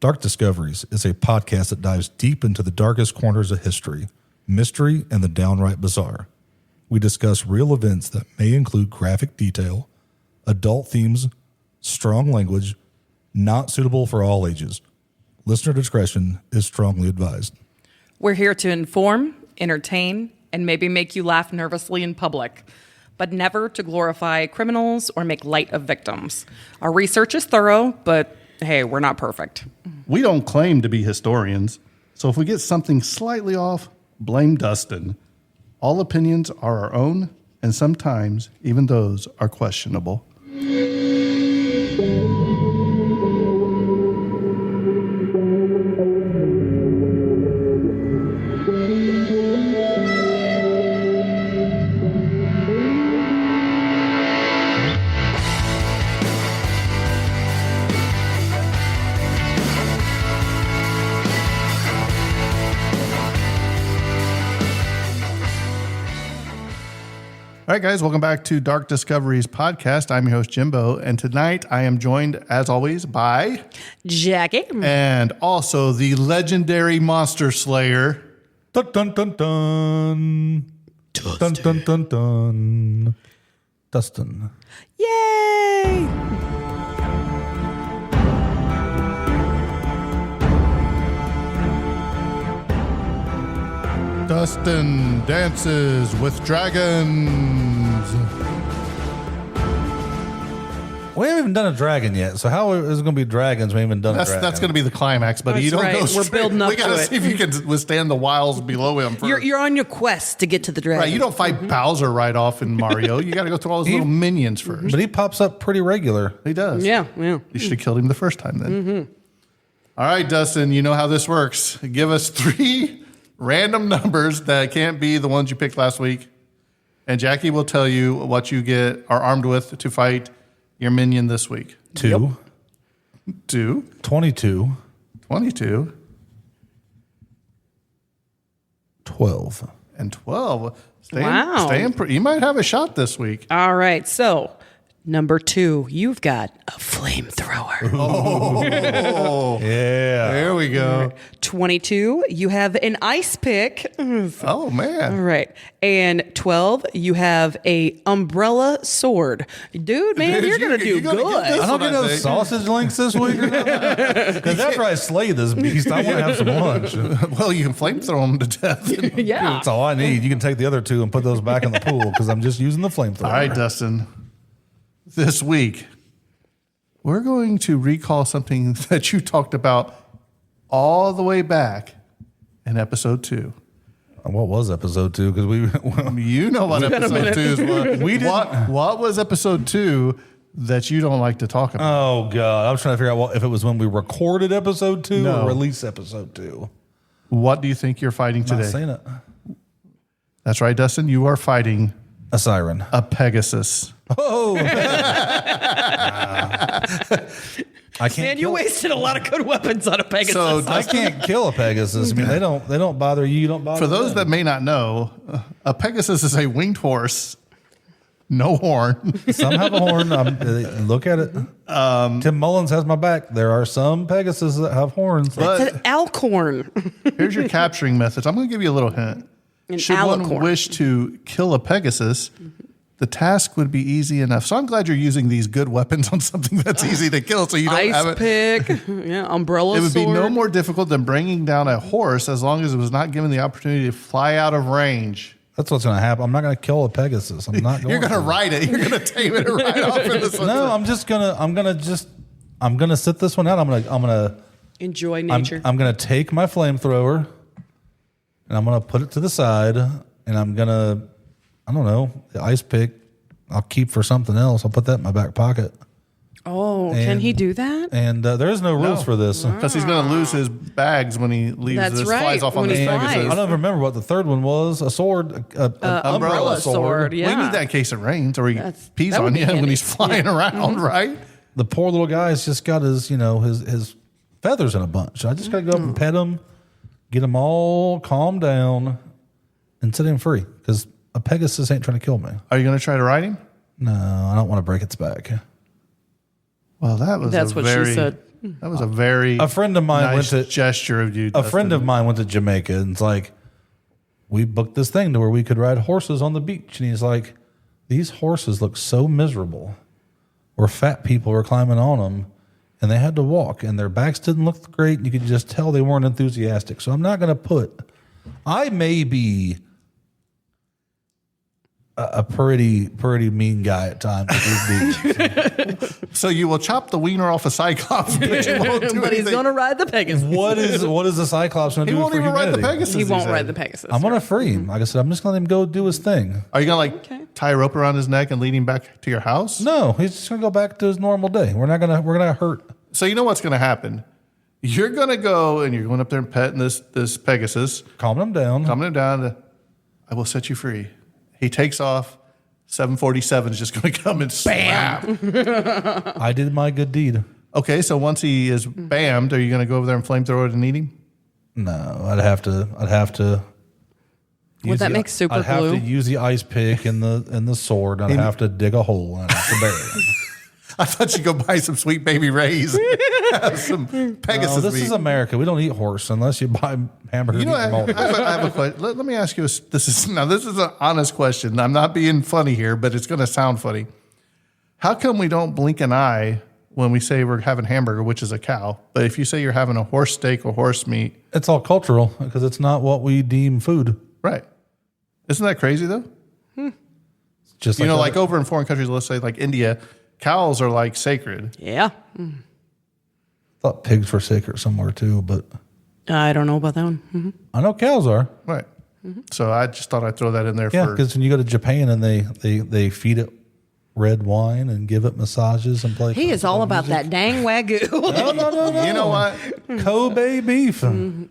Dark Discoveries is a podcast that dives deep into the darkest corners of history, mystery, and the downright bizarre. We discuss real events that may include graphic detail, adult themes, strong language, not suitable for all ages. Listener discretion is strongly advised. We're here to inform, entertain, and maybe make you laugh nervously in public, but never to glorify criminals or make light of victims. Our research is thorough, but hey, we're not perfect. We don't claim to be historians, so if we get something slightly off, blame Dustin. All opinions are our own, and sometimes even those are questionable. All right, guys, welcome back to Dark Discoveries podcast. I'm your host, Jimbo, and tonight I am joined, as always, by Jackae. And also the legendary monster slayer. Dun dun dun dun. Dun dun dun dun. Dustin. Yay! Dustin dances with dragons. We haven't even done a dragon yet, so how is it going to be dragons? We haven't done a dragon. That's going to be the climax, but That's you don't right. go We're straight. building up We got to to it. see if you can withstand the wiles below him first. You're on your quest to get to the dragon. Right, you don't fight Bowser right off in Mario. You got to go through all those little minions first. But he pops up pretty regular. He does. Yeah. You should have killed him the first time then. All right, Dustin, you know how this works. Give us 3 random numbers that can't be the ones you picked last week. And Jackie will tell you what you are armed with to fight your minion this week. 2. 2. 22. 22. 12. And 12. Wow. You might have a shot this week. All right. So, number 2, you've got a flamethrower. Oh, Yeah. there we go. 22, you have an ice pick. Oh, All man. right. And 12, you have a umbrella sword. Dude, man, Dude, you're going to do you're gonna good. get this. I don't what get I those think. sausage links this week. Because after I slay this beast, I want to have some lunch. Well, you can flamethrow them to death. Yeah. That's all I need. You can take the other 2 and put those back in the pool because I'm just using the flamethrower. All right, Dustin. This week, we're going to recall something that you talked about all the way back in episode 2. What was episode 2? Because You know what episode 2 is. We didn't- What was episode 2 that you don't like to talk about? Oh God, I was trying to figure out if it was when we recorded episode 2 No. or released episode 2. What do you think you're fighting Not today? saying it. That's right, Dustin. You are fighting A siren. a Pegasus. Oh, I can't. Man, you wasted a lot of good weapons on a Pegasus. So, I can't kill a Pegasus. I mean, they don't bother you. You don't bother. For those them. that may not know, a Pegasus is a winged horse, no horn. Some have a horn. Look at it. Tim Mullins has my back. There are some Pegasus that have horns. But It's an alcorn. here's your capturing methods. I'm going to give you a little hint. An Should one alicorn. wish to kill a Pegasus, the task would be easy enough. So I'm glad you're using these good weapons on something that's easy to kill, so you don't have Ice it. pick. Yeah, umbrella It would sword. be no more difficult than bringing down a horse as long as it was not given the opportunity to fly out of range. That's what's going to happen. I'm not going to kill a Pegasus. I'm not going. You're going to ride it. You're going to tame it right off in the sunset. No, I'm gonna sit this one out. I'm gonna Enjoy nature. I'm gonna take my flamethrower and I'm gonna put it to the side and I'm gonna, I don't know, the ice pick I'll keep for something else. I'll put that in my back pocket. can and- he do that? And there is no rules for this. Because he's going to lose his bags when he leaves. That's this right, flies off on when this he Pegasus. flies. I don't remember what the third one was. A sword, an umbrella sword. Yeah. We need that in case it rains or he pees that would on be you when handy. he's flying around, right? The poor little guy's just got his, his feathers in a bunch. I just got to go up and pet him, get him all calmed down, and set him free. Because a Pegasus ain't trying to kill me. Are you going to try to ride him? No, I don't want to break its back. Well, that was That's a what very she said. That was a very A friend of mine nice went to gesture of you. A friend of mine went to Jamaica and it's like, we booked this thing to where we could ride horses on the beach. And he's like, these horses look so miserable. Where fat people were climbing on them and they had to walk and their backs didn't look great. And you could just tell they weren't enthusiastic. So I'm not going to I may be a pretty mean guy at times. So you will chop the wiener off a Cyclops, but you won't do But he's anything. going to ride the Pegasus. What is the Cyclops going to He do won't for even humanity? ride the Pegasus. He won't said. ride the Pegasus. I'm going to free him. Like I said, I'm just going to let him go do his thing. Are you going to tie a rope around his neck and lead him back to your house? No, he's just going to go back to his normal day. We're going to hurt. So you know what's going to happen? You're going to go and you're going up there and petting this Pegasus, Calming him down. calming him down. I will set you free. He takes off. 747 is just going to come and bam. I did my good deed. Okay, so once he is bammed, are you going to go over there and flamethrower it and eat him? No, I'd have to. Would that make super I'd have glue? to use the ice pick and the sword. And I'd have to dig a hole and I'd have to bury him. I thought you'd go buy some Sweet Baby Ray's. Have some Pegasus No, this meat. is America. We don't eat horse unless you buy hamburger You know, meat from Aldi. I have a question. Let me ask you. This is an honest question. I'm not being funny here, but it's going to sound funny. How come we don't blink an eye when we say we're having hamburger, which is a cow? But if you say you're having a horse steak or horse meat, It's all cultural because it's not what we deem food. right? Isn't that crazy though? It's just You know, that- like over in foreign countries, let's say like India, cows are like sacred. Yeah. I thought pigs were sacred somewhere too, but I don't know about that one. Mhm. I know cows are. Right. So I just thought I'd throw that in there Yeah, for. because when you go to Japan and they feed it red wine and give it massages and play. He is all about music. that dang wagyu. You know what? Kobe beef.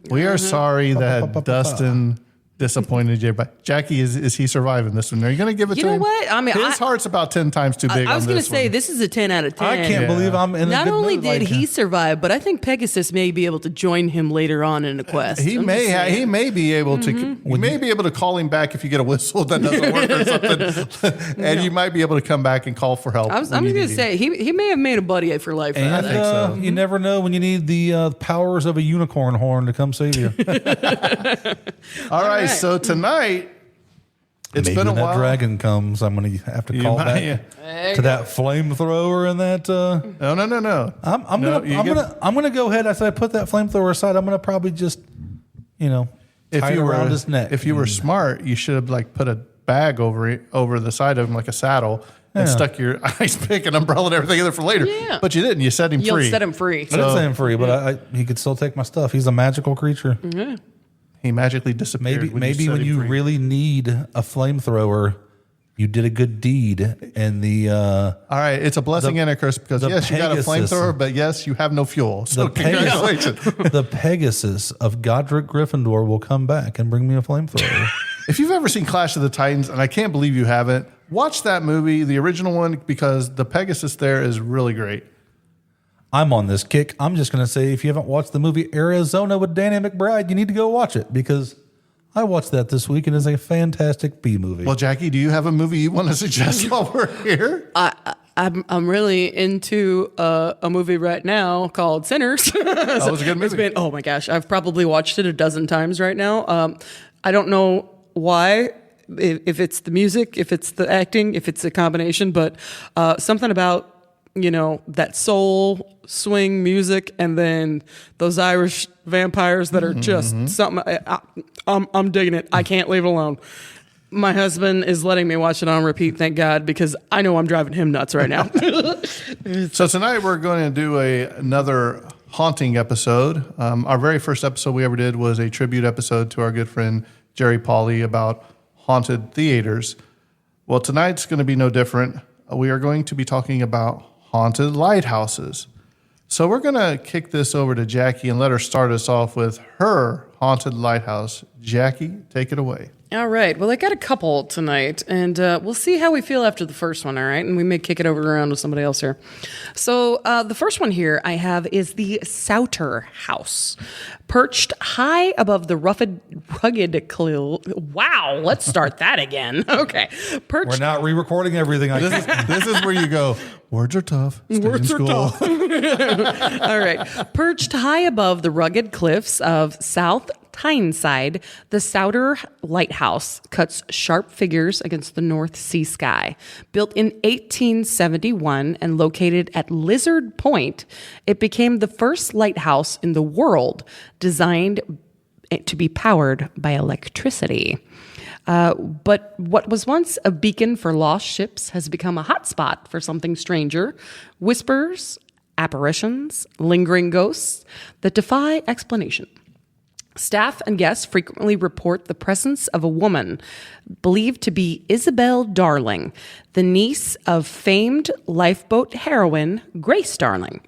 We are sorry that Dustin disappointed you, but Jackie, is he surviving this one? Are you going to give it You to know him? what? I mean, his heart's about 10 times too big. I was going to say this is a 10 out of 10. I can't believe I'm in a Not good only mood did like he survive, but I think Pegasus may be able to join him later on in a quest. He I'm may just saying. he may be able to you may be able to call him back if you get a whistle that doesn't work or something, and you might be able to come back and call for help. I'm when you going to need him. say he may have made a buddy for life. And out of that. think so. you never know when you need the powers of a unicorn horn to come save you. All right, right. so tonight it's Maybe been a when that while. dragon comes, I'm going to have to call might, back to that flamethrower and that. No. I'm No, gonna go ahead. I said I put that flamethrower aside. I'm gonna probably just, tie it around his neck. If you were smart, you should have like put a bag over the side of him like a saddle and stuck your ice pick and umbrella and everything in there for later. Yeah. But you didn't. You set him You'll free. set him free. I didn't say him free, but he could still take my stuff. He's a magical creature. He magically disappeared. Maybe when you really need a flamethrower, you did a good deed, and the All right, it's a blessing and a curse because the yes, you got a Pegasus. flamethrower, but yes, you have no fuel. So congratulations. the Pegasus of Godric Gryffindor will come back and bring me a flamethrower. If you've ever seen Clash of the Titans, and I can't believe you haven't, watch that movie, the original one, because the Pegasus there is really great. I'm on this kick. I'm just going to say, if you haven't watched the movie Arizona with Danny McBride, you need to go watch it because I watched that this week and it's a fantastic B movie. Well, Jackie, do you have a movie you want to suggest while we're here? I'm really into a movie right now called Sinners. That was a good movie. Oh my gosh, I've probably watched it a dozen times right now. I don't know why, if it's the music, if it's the acting, if it's a combination, but something about that soul swing music and then those Irish vampires that are just something. I'm digging it. I can't leave it alone. My husband is letting me watch it on repeat, thank God, because I know I'm driving him nuts right now. So tonight we're going to do another haunting episode. Our very first episode we ever did was a tribute episode to our good friend Jerry Pauly about haunted theaters. Well, tonight's going to be no different. We are going to be talking about haunted lighthouses. So we're going to kick this over to Jackie and let her start us off with her haunted lighthouse. Jackie, take it away. All right. Well, I got a couple tonight, and we'll see how we feel after the first one, all right? And we may kick it over around to somebody else here. So the first one here I have is the Souter House. Perched high above the rugged cliff. Wow, let's start that again. Okay. We're not re-recording everything. This is where you go, words are tough. Words are tough. All right. Perched high above the rugged cliffs of South Tyneside, the Souter Lighthouse cuts sharp figures against the North Sea sky. Built in 1871 and located at Lizard Point, it became the first lighthouse in the world designed to be powered by electricity. But what was once a beacon for lost ships has become a hotspot for something stranger: whispers, apparitions, lingering ghosts that defy explanation. Staff and guests frequently report the presence of a woman believed to be Isabel Darling, the niece of famed lifeboat heroine Grace Darling.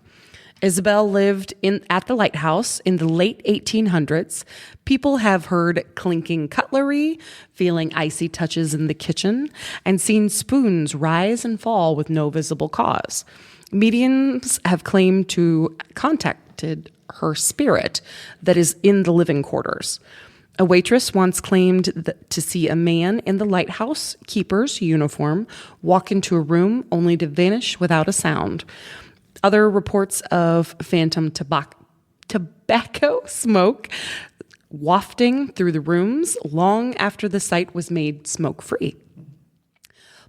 Isabel lived at the lighthouse in the late 1800s. People have heard clinking cutlery, feeling icy touches in the kitchen, and seen spoons rise and fall with no visible cause. Mediums have claimed to contacted her spirit that is in the living quarters. A waitress once claimed to see a man in the lighthouse keeper's uniform walk into a room only to vanish without a sound. Other reports of phantom tobacco smoke wafting through the rooms long after the site was made smoke-free.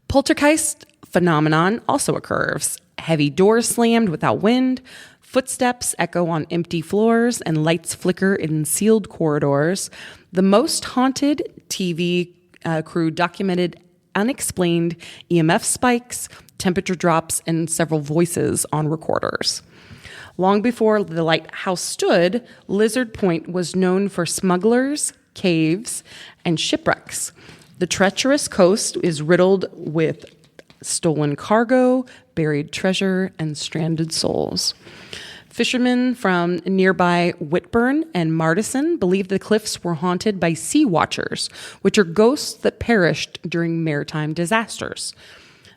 Poltergeist phenomenon also occurs. Heavy doors slammed without wind, footsteps echo on empty floors, and lights flicker in sealed corridors. The most haunted TV crew documented unexplained EMF spikes, temperature drops, and several voices on recorders. Long before the lighthouse stood, Lizard Point was known for smugglers, caves, and shipwrecks. The treacherous coast is riddled with stolen cargo, buried treasure, and stranded souls. Fishermen from nearby Whitburn and Martison believe the cliffs were haunted by sea watchers, which are ghosts that perished during maritime disasters.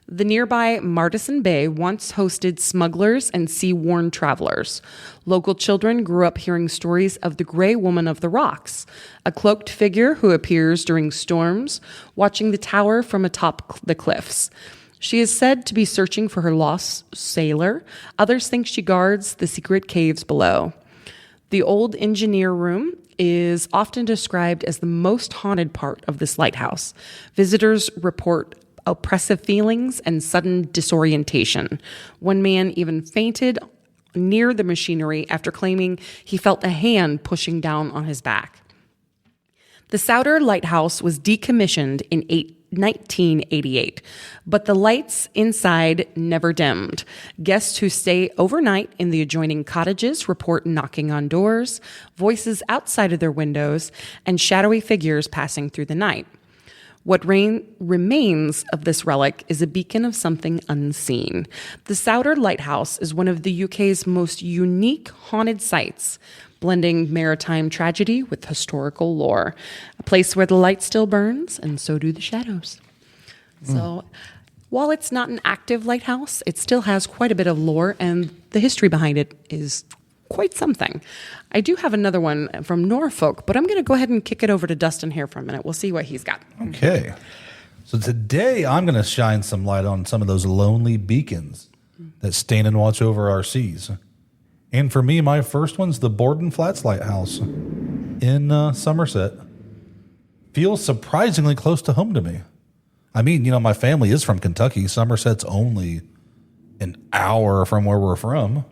The nearby Martison Bay once hosted smugglers and sea-worn travelers. Local children grew up hearing stories of the Gray Woman of the Rocks, a cloaked figure who appears during storms, watching the tower from atop the cliffs. She is said to be searching for her lost sailor. Others think she guards the secret caves below. The old engineer room is often described as the most haunted part of this lighthouse. Visitors report oppressive feelings and sudden disorientation. One man even fainted near the machinery after claiming he felt a hand pushing down on his back. The Souter Lighthouse was decommissioned in 1988, but the lights inside never dimmed. Guests who stay overnight in the adjoining cottages report knocking on doors, voices outside of their windows, and shadowy figures passing through the night. What remains of this relic is a beacon of something unseen. The Souter Lighthouse is one of the UK's most unique haunted sites, blending maritime tragedy with historical lore. A place where the light still burns, and so do the shadows. So, while it's not an active lighthouse, it still has quite a bit of lore, and the history behind it is quite something. I do have another one from Norfolk, but I'm going to go ahead and kick it over to Dustin here for a minute. We'll see what he's got. Okay. So today I'm going to shine some light on some of those lonely beacons that stand and watch over our seas. And for me, my first one's the Borden Flats Lighthouse in Somerset. Feels surprisingly close to home to me. I mean, you know, my family is from Kentucky. Somerset's only an hour from where we're from.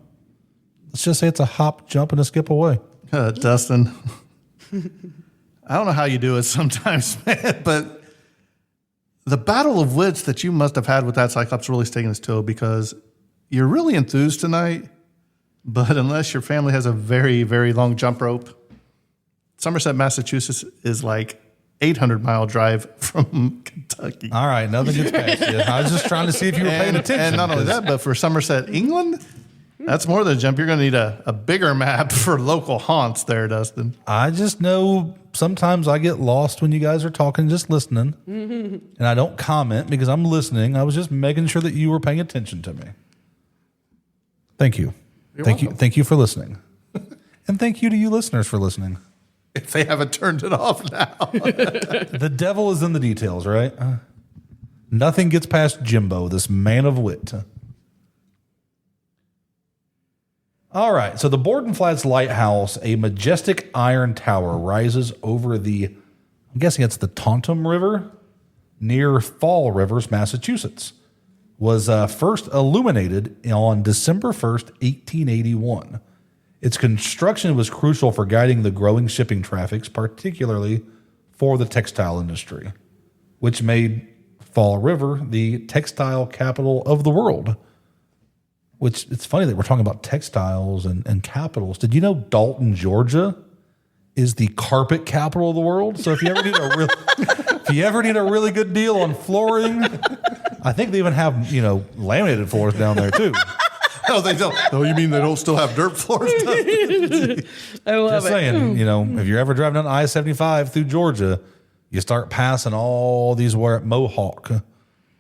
Let's just say it's a hop, jump, and a skip away. Dustin, I don't know how you do it sometimes, man, but the battle of wits that you must have had with that Cyclops really sticking his toe, because you're really enthused tonight, but unless your family has a very, very long jump rope, Somerset, Massachusetts is like 800-mile drive from Kentucky. All right, nothing gets past you. I was just trying to see if you were paying attention. And not only that, but for Somerset, England, That's more than a jump. You're going to need a bigger map for local haunts there, Dustin. I just know sometimes I get lost when you guys are talking, just listening. And I don't comment because I'm listening. I was just making sure that you were paying attention to me. Thank you. Thank you for listening. And thank you to you listeners for listening. If they haven't turned it off now. The devil is in the details, right? Nothing gets past Jimbo, this man of wit. All right, so the Borden Flats Lighthouse, a majestic iron tower, rises over the, I'm guessing it's the Taunton River, near Fall Rivers, Massachusetts. Was first illuminated on December 1st, 1881. Its construction was crucial for guiding the growing shipping traffics, particularly for the textile industry, which made Fall River the textile capital of the world. Which it's funny that we're talking about textiles and capitals. Did you know Dalton, Georgia is the carpet capital of the world? So if you ever need a really good deal on flooring, I think they even have, laminated floors down there too. No, they don't. Oh, you mean they don't still have dirt floors? I love Just it. saying, if you're ever driving down I-75 through Georgia, you start passing all these where Mohawk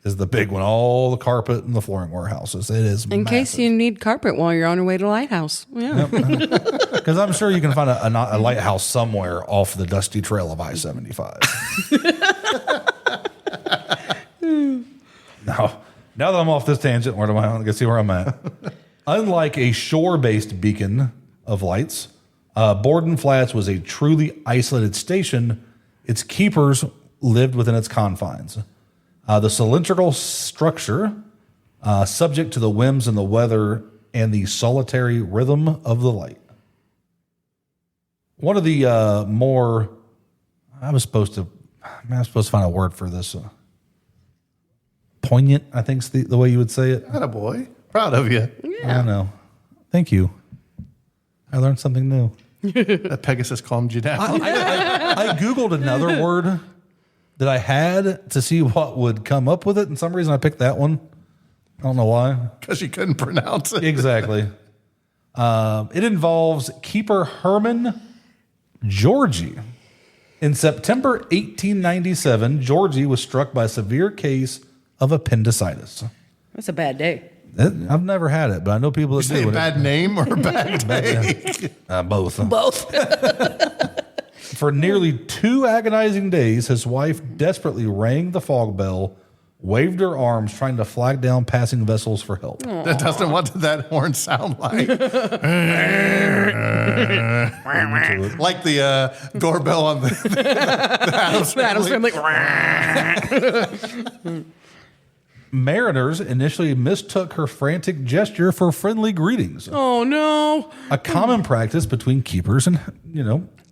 is the big one, all the carpet and the flooring warehouses. It is In case you need carpet while you're on your way to Lighthouse. Yeah. because I'm sure you can find a lighthouse somewhere off the dusty trail of I-75. Now that I'm off this tangent, where am I? I can see where I'm at. Unlike a shore-based beacon of lights, Borden Flats was a truly isolated station. Its keepers lived within its confines. The cylindrical structure, subject to the whims and the weather and the solitary rhythm of the light. One of the more, I'm supposed to find a word for this. Poignant, I think is the way you would say it. Attaboy. Proud of you. I don't know. Thank you. I learned something new. That Pegasus calmed you down. I Googled another word that I had to see what would come up with it. And some reason I picked that one. I don't know why. Because you couldn't pronounce it. Exactly. It involves keeper Herman Georgie. In September 1897, Georgie was struck by a severe case of appendicitis. That's a bad day. I've never had it, but I know people that Say do. a bad name or a bad day? Both. Both. For nearly 2 agonizing days, his wife desperately rang the fog bell, waved her arms, trying to flag down passing vessels for help. Dustin, what did that horn sound like? Like the doorbell on the Addams Family. Mariners initially mistook her frantic gesture for friendly greetings. Oh, no. A common practice between keepers and,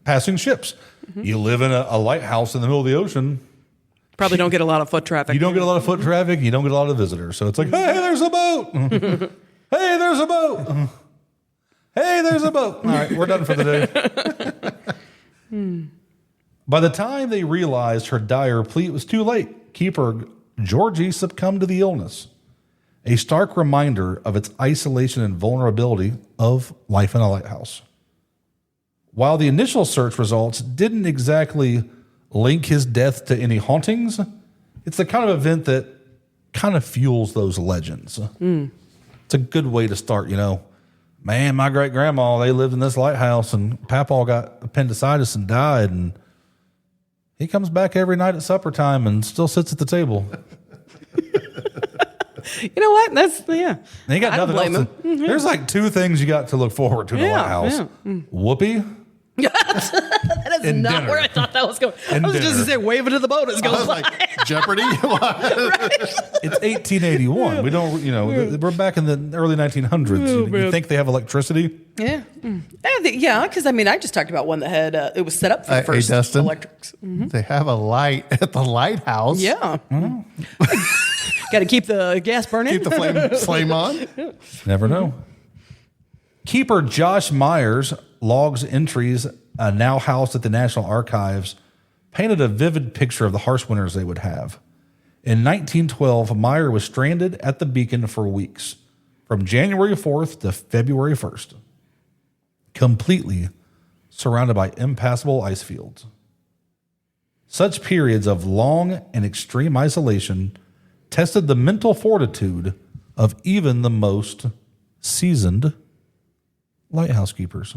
passing ships. You live in a lighthouse in the middle of the ocean. Probably don't get a lot of foot traffic. You don't get a lot of foot traffic. You don't get a lot of visitors. So it's like, hey, there's a boat. Hey, there's a boat. Hey, there's a boat. All right, we're done for the day. By the time they realized her dire plea, it was too late. Keeper Georgie succumbed to the illness, a stark reminder of its isolation and vulnerability of life in a lighthouse. While the initial search results didn't exactly link his death to any hauntings, it's the kind of event that kind of fuels those legends. It's a good way to start, Man, my great-grandma, they lived in this lighthouse, and Papaw got appendicitis and died, and he comes back every night at supper time and still sits at the table. You know what? That's, yeah. And you got I don't nothing blame else. him. There's like 2 things you got to look forward to in the Yeah, lighthouse. yeah. Whoopee. That is And not dinner. where I thought that was going. I And was just dinner. to say, wave it to the boat. It's I going was by. like, Jeopardy? It's 1881. We don't, we're back in the early 1900s. You man. think they have electricity? Yeah. Yeah, because I just talked about one that had, it was set up for the Hey, first Dustin. electrics. They have a light at the lighthouse. Yeah. Got to keep the gas burning. Keep the flame on. Never know. Keeper Josh Myers logs entries now housed at the National Archives painted a vivid picture of the harsh winters they would have. In 1912, Meyer was stranded at the beacon for weeks. from January 4th to February 1st, completely surrounded by impassable ice fields. Such periods of long and extreme isolation tested the mental fortitude of even the most seasoned lighthouse keepers.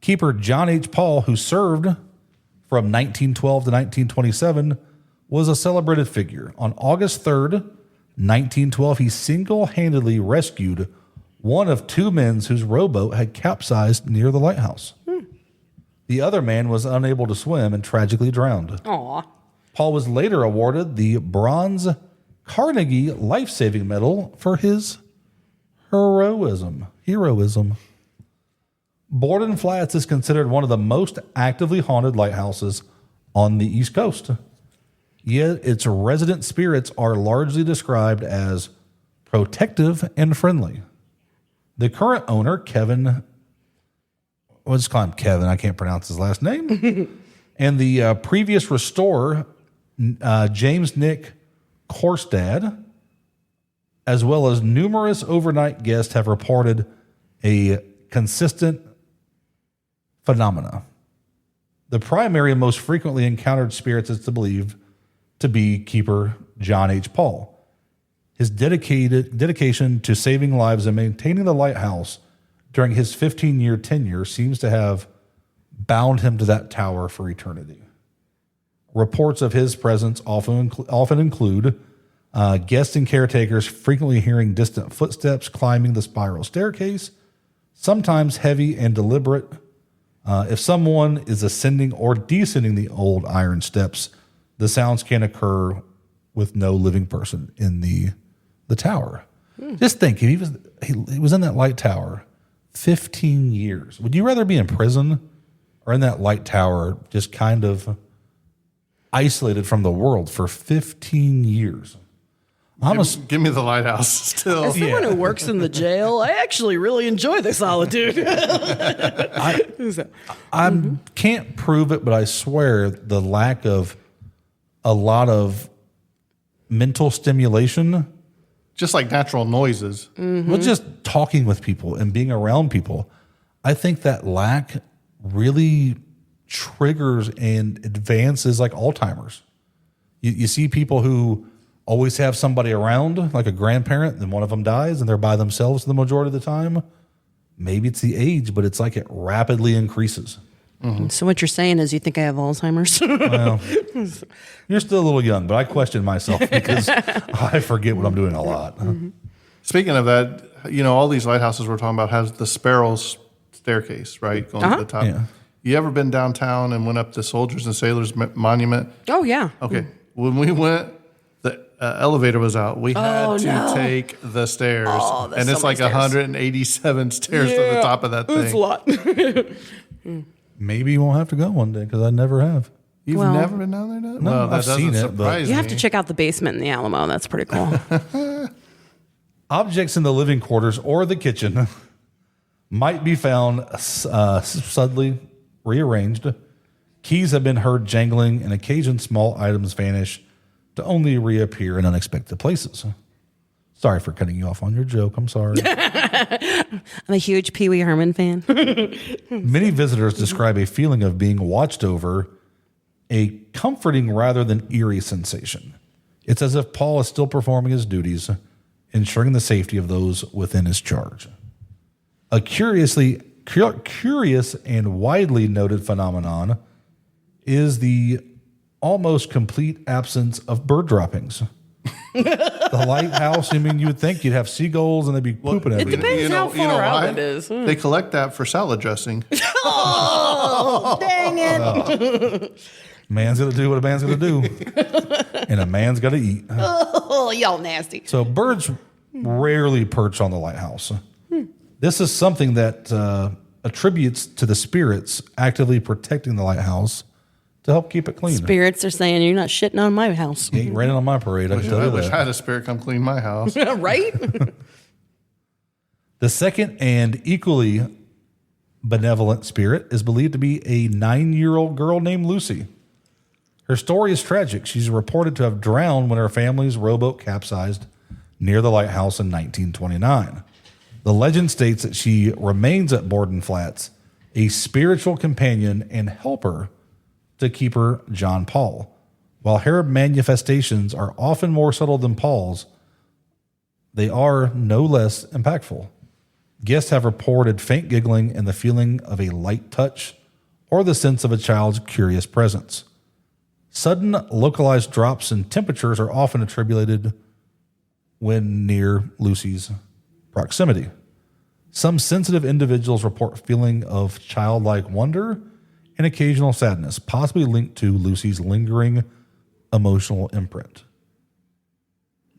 Keeper John H. Paul, who served from 1912 to 1927, was a celebrated figure. On August 3rd, 1912, he single-handedly rescued one of two men whose rowboat had capsized near the lighthouse. The other man was unable to swim and tragically drowned. Aw. Paul was later awarded the Bronze Carnegie Life-Saving Medal for his heroism. Borden Flats is considered one of the most actively haunted lighthouses on the East Coast. Yet its resident spirits are largely described as protective and friendly. The current owner, Kevin, we'll just call him Kevin, I can't pronounce his last name, and the previous restorer, James Nick Korstad, as well as numerous overnight guests, have reported a consistent phenomena. The primary and most frequently encountered spirits is believed to be Keeper John H. Paul. His dedication to saving lives and maintaining the lighthouse during his 15-year tenure seems to have bound him to that tower for eternity. Reports of his presence often include guests and caretakers frequently hearing distant footsteps climbing the spiral staircase, sometimes heavy and deliberate. If someone is ascending or descending the old iron steps, the sounds can occur with no living person in the tower. Just think, he was in that light tower 15 years. Would you rather be in prison or in that light tower just kind of isolated from the world for 15 years? Give me the lighthouse still. As someone who works in the jail, I actually really enjoy the solitude. I can't prove it, but I swear the lack of a lot of mental stimulation, Just like natural noises. well, just talking with people and being around people, I think that lack really triggers and advances like Alzheimer's. You see people who always have somebody around, like a grandparent, then one of them dies and they're by themselves the majority of the time. Maybe it's the age, but it's like it rapidly increases. So what you're saying is you think I have Alzheimer's? Well, you're still a little young, but I question myself because I forget what I'm doing a lot. Speaking of that, all these lighthouses we're talking about has the spiral staircase, right? Going to the top. Yeah. You ever been downtown and went up to Soldiers and Sailors Monument? Oh, yeah. Okay. When we went, the elevator was out. We had to take the stairs. that's and it's so many like stairs. 187 stairs to the top of that thing. That's a lot. Maybe you won't have to go one day because I never have. You've Well, never been down there? Doug? No, Well, that I've seen doesn't it, but- surprise You have me. to check out the basement in the Alamo. That's pretty cool. Objects in the living quarters or the kitchen might be found suddenly rearranged. Keys have been heard jangling, and occasional small items vanish to only reappear in unexpected places. Sorry for cutting you off on your joke. I'm sorry. I'm a huge Pee Wee Herman fan. Many visitors describe a feeling of being watched over, a comforting rather than eerie sensation. It's as if Paul is still performing his duties, ensuring the safety of those within his charge. A curious and widely noted phenomenon is the almost complete absence of bird droppings. The lighthouse, you would think you'd have seagulls and they'd be pooping everywhere. depends how far out why? it is. They collect that for salad dressing. Oh, dang it. Man's got to do what a man's going to do. And a man's got to eat. Oh, y'all nasty. So birds rarely perch on the lighthouse. This is something that attributes to the spirits actively protecting the lighthouse to help keep it clean. Spirits are saying you're not shitting on my house. You ain't raining on my parade, I can tell I you wish I that. had a spirit come clean my house. Right? The second and equally benevolent spirit is believed to be a 9-year-old girl named Lucy. Her story is tragic. She's reported to have drowned when her family's rowboat capsized near the lighthouse in 1929. The legend states that she remains at Borden Flats, a spiritual companion and helper to keeper John Paul. While her manifestations are often more subtle than Paul's, they are no less impactful. Guests have reported faint giggling and the feeling of a light touch or the sense of a child's curious presence. Sudden localized drops in temperatures are often attributed when near Lucy's proximity. Some sensitive individuals report feeling of childlike wonder and occasional sadness, possibly linked to Lucy's lingering emotional imprint.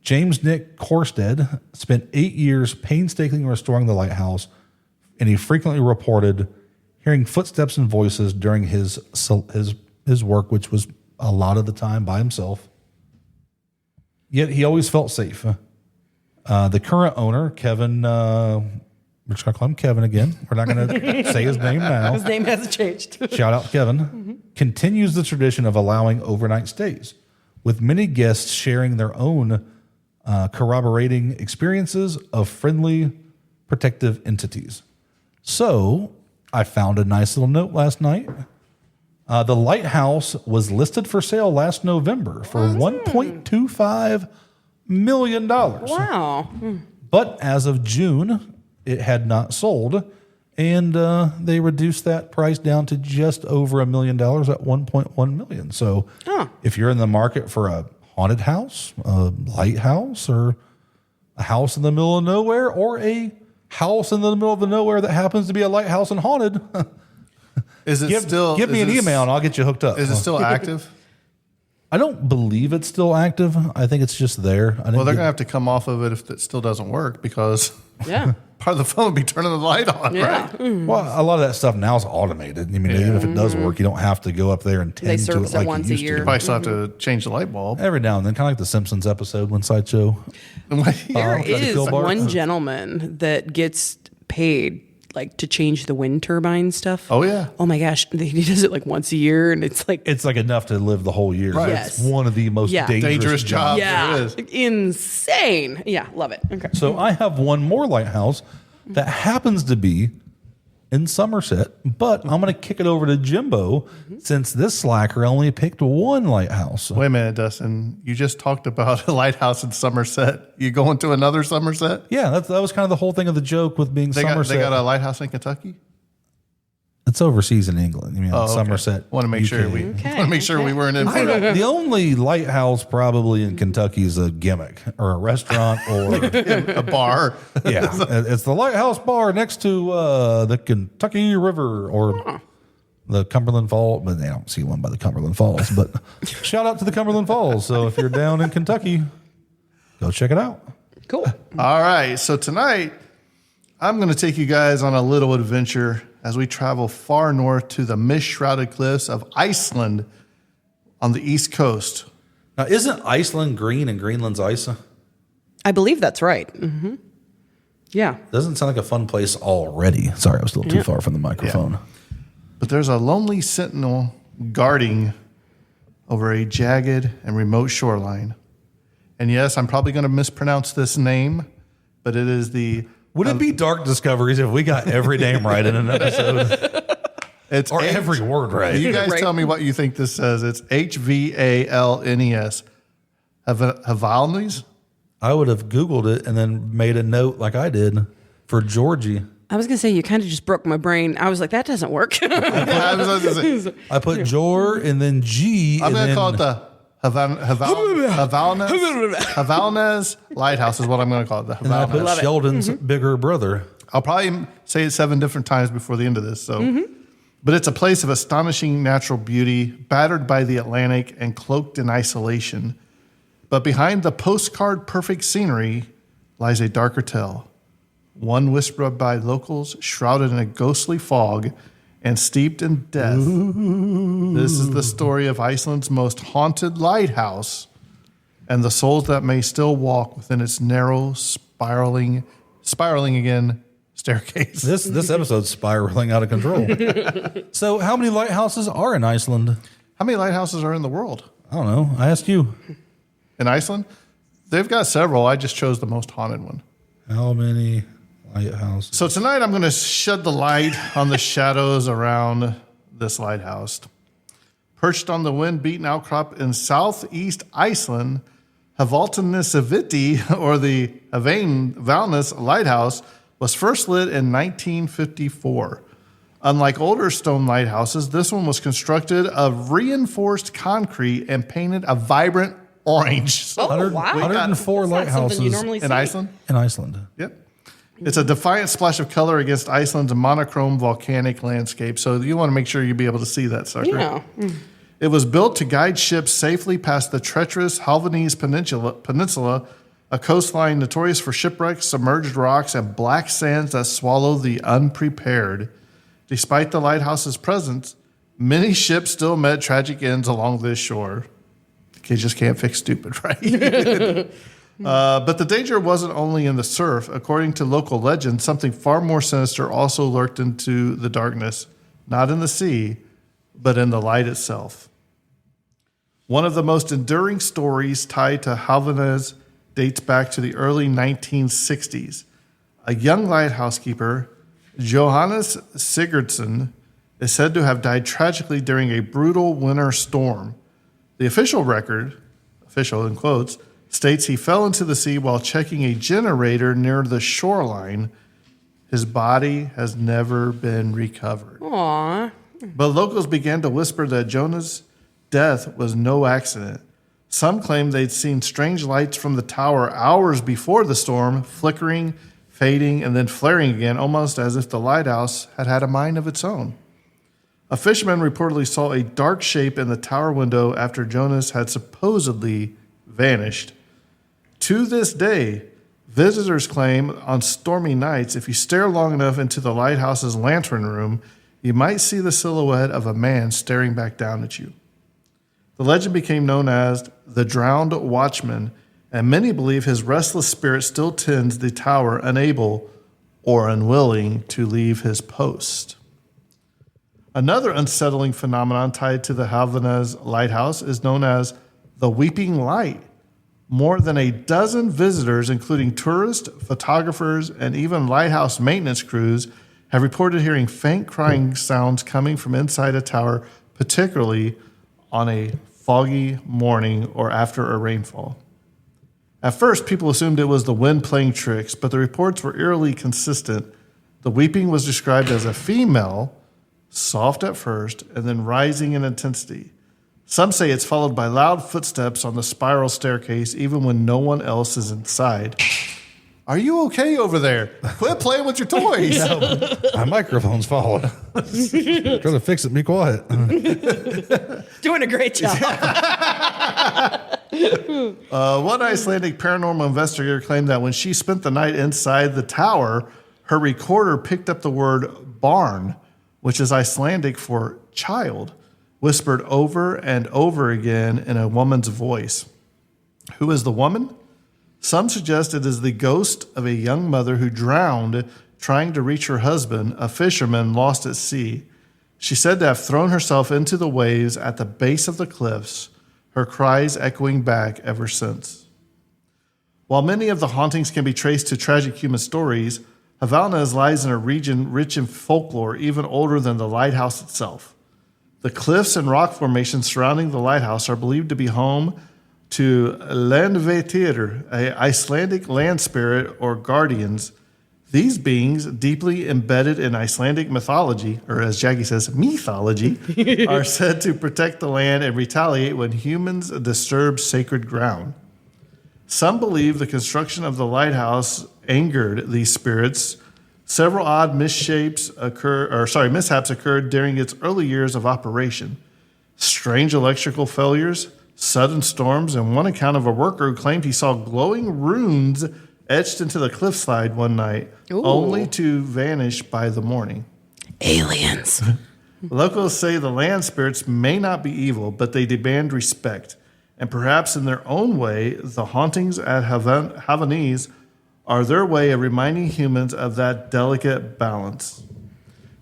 James Nick Corstead spent 8 years painstakingly restoring the lighthouse, and he frequently reported hearing footsteps and voices during his work, which was a lot of the time by himself. Yet he always felt safe. The current owner, Kevin, we're just going to call him Kevin again. We're not going to say his name now. His name hasn't changed. Shout out Kevin. Continues the tradition of allowing overnight stays, with many guests sharing their own corroborating experiences of friendly, protective entities. So I found a nice little note last night. The lighthouse was listed for sale last November for $1.25 million. Wow. But as of June, it had not sold, and they reduced that price down to just over $1 million at $1.1 million. So if you're in the market for a haunted house, a lighthouse, or a house in the middle of nowhere, or a house in the middle of the nowhere that happens to be a lighthouse and haunted, give me an email and I'll get you hooked up. Is it still active? I don't believe it's still active. I think it's just there. Well, they're going to have to come off of it if it still doesn't work, because Yeah. part of the fun would be turning the light on, Yeah. right? Well, a lot of that stuff now is automated. I mean, even if it does work, you don't have to go up there and tend They to service it like it once you a used year. to. Probably still have to change the light bulb. Every now and then, kind of like the Simpsons episode when Sideshow. There tried to is kill Bart. one gentleman that gets paid like to change the wind turbine stuff. Oh, yeah. Oh my gosh, he does it like once a year, and it's like It's like enough to live the whole year. Right. It's Yes. one of the most Yeah. dangerous job. yeah, There is. insane. Yeah, love it. Okay. So I have one more lighthouse that happens to be in Somerset, but I'm going to kick it over to Jimbo since this slacker only picked one lighthouse. Wait a minute, Dustin. You just talked about a lighthouse in Somerset. You going to another Somerset? Yeah, that was kind of the whole thing of the joke with being They Somerset. got a lighthouse in Kentucky? It's overseas in England. I mean, Okay. Somerset. Want to make sure UK. we want to make sure we weren't in. I don't, the only lighthouse probably in Kentucky is a gimmick or a restaurant or a bar. yeah, it's the Lighthouse Bar next to the Kentucky River or the Cumberland Falls. But they don't see one by the Cumberland Falls. But shout out to the Cumberland Falls. So if you're down in Kentucky, go check it out. Cool. All right. So tonight, I'm going to take you guys on a little adventure as we travel far north to the mist-shrouded cliffs of Iceland on the east coast. Now, isn't Iceland green and Greenland's ice? I believe that's right. Mm-hmm. Yeah. Doesn't sound like a fun place already. Sorry, I was a little too far from the microphone. But there's a lonely sentinel guarding over a jagged and remote shoreline. And yes, I'm probably going to mispronounce this name, but it is the... Would it be Dark Discoveries if we got every name right in an episode? It's Or every word right? You guys Right. tell me what you think this says. It's Hvalnes. Hvalnes? I would have Googled it and then made a note like I did for Georgie. I was going to say, you kind of just broke my brain. I was like, that doesn't work. I put Jor and then G. I'm and going to then, call it the Hvalnes Lighthouse is what I'm going to call it. The and then I put Hvalnes. Sheldon's bigger brother. I'll probably say it 7 different times before the end of this. So, But it's a place of astonishing natural beauty, battered by the Atlantic and cloaked in isolation. But behind the postcard perfect scenery lies a darker tale. One whispered by locals, shrouded in a ghostly fog and steeped in death. This is the story of Iceland's most haunted lighthouse and the souls that may still walk within its narrow, spiraling again, staircase. This episode's spiraling out of control. So, how many lighthouses are in Iceland? How many lighthouses are in the world? I don't know. I asked you. In Iceland? They've got several. I just chose the most haunted one. How many lighthouses? So tonight I'm going to shed the light on the shadows around this lighthouse. Perched on the wind-beaten outcrop in southeast Iceland, Havaltanisaviti, or the Valnes Lighthouse, was first lit in 1954. Unlike older stone lighthouses, this one was constructed of reinforced concrete and painted a vibrant orange. So Oh, wow. 104 That's not something lighthouses you normally in see. Iceland? in Iceland. Yep. It's a defiant splash of color against Iceland's monochrome volcanic landscape. So you want to make sure you be able to see that sucker. Yeah. It was built to guide ships safely past the treacherous Halvanese Peninsula, a coastline notorious for shipwrecks, submerged rocks, and black sands that swallow the unprepared. Despite the lighthouse's presence, many ships still met tragic ends along this shore. Kids just can't fix stupid, right? But the danger wasn't only in the surf. According to local legend, something far more sinister also lurked into the darkness, not in the sea, but in the light itself. One of the most enduring stories tied to Halvanes dates back to the early 1960s. A young lighthouse keeper, Johannes Sigurdsson, is said to have died tragically during a brutal winter storm. The official record, official in quotes, states he fell into the sea while checking a generator near the shoreline. His body has never been recovered. Aw. But locals began to whisper that Jonah's death was no accident. Some claimed they'd seen strange lights from the tower hours before the storm, flickering, fading, and then flaring again, almost as if the lighthouse had had a mind of its own. A fisherman reportedly saw a dark shape in the tower window after Jonas had supposedly vanished. To this day, visitors claim on stormy nights, if you stare long enough into the lighthouse's lantern room, you might see the silhouette of a man staring back down at you. The legend became known as the Drowned Watchman, and many believe his restless spirit still tends the tower, unable or unwilling to leave his post. Another unsettling phenomenon tied to the Halvanes Lighthouse is known as the Weeping Light. More than a dozen visitors, including tourists, photographers, and even lighthouse maintenance crews, have reported hearing faint crying sounds coming from inside a tower, particularly on a foggy morning or after a rainfall. At first, people assumed it was the wind playing tricks, but the reports were eerily consistent. The weeping was described as a female, soft at first, and then rising in intensity. Some say it's followed by loud footsteps on the spiral staircase, even when no one else is inside. Are you okay over there? Quit playing with your toys. My microphone's falling. Trying to fix it. Be quiet. Doing a great job. One Icelandic paranormal investigator claimed that when she spent the night inside the tower, her recorder picked up the word barn, which is Icelandic for child, whispered over and over again in a woman's voice. Who is the woman? Some suggest it is the ghost of a young mother who drowned trying to reach her husband, a fisherman lost at sea. She said to have thrown herself into the waves at the base of the cliffs, her cries echoing back ever since. While many of the hauntings can be traced to tragic human stories, Havalnes lies in a region rich in folklore even older than the lighthouse itself. The cliffs and rock formations surrounding the lighthouse are believed to be home to Landvetir, an Icelandic land spirit or guardians. These beings, deeply embedded in Icelandic mythology, or as Jackie says, mythology, are said to protect the land and retaliate when humans disturb sacred ground. Some believe the construction of the lighthouse angered these spirits. Several odd mishaps occurred during its early years of operation. Strange electrical failures, sudden storms, and one account of a worker who claimed he saw glowing runes etched into the cliffside one night, only to vanish by the morning. Aliens. Locals say the land spirits may not be evil, but they demand respect. And perhaps in their own way, the hauntings at Halvanes are their way of reminding humans of that delicate balance.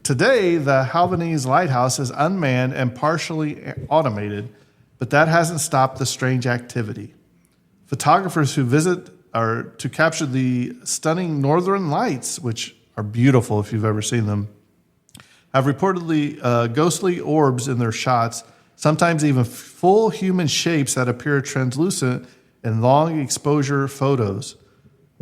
Today, the Halvanes Lighthouse is unmanned and partially automated, but that hasn't stopped the strange activity. Photographers who visit are to capture the stunning northern lights, which are beautiful if you've ever seen them, have reportedly ghostly orbs in their shots, sometimes even full human shapes that appear translucent in long exposure photos.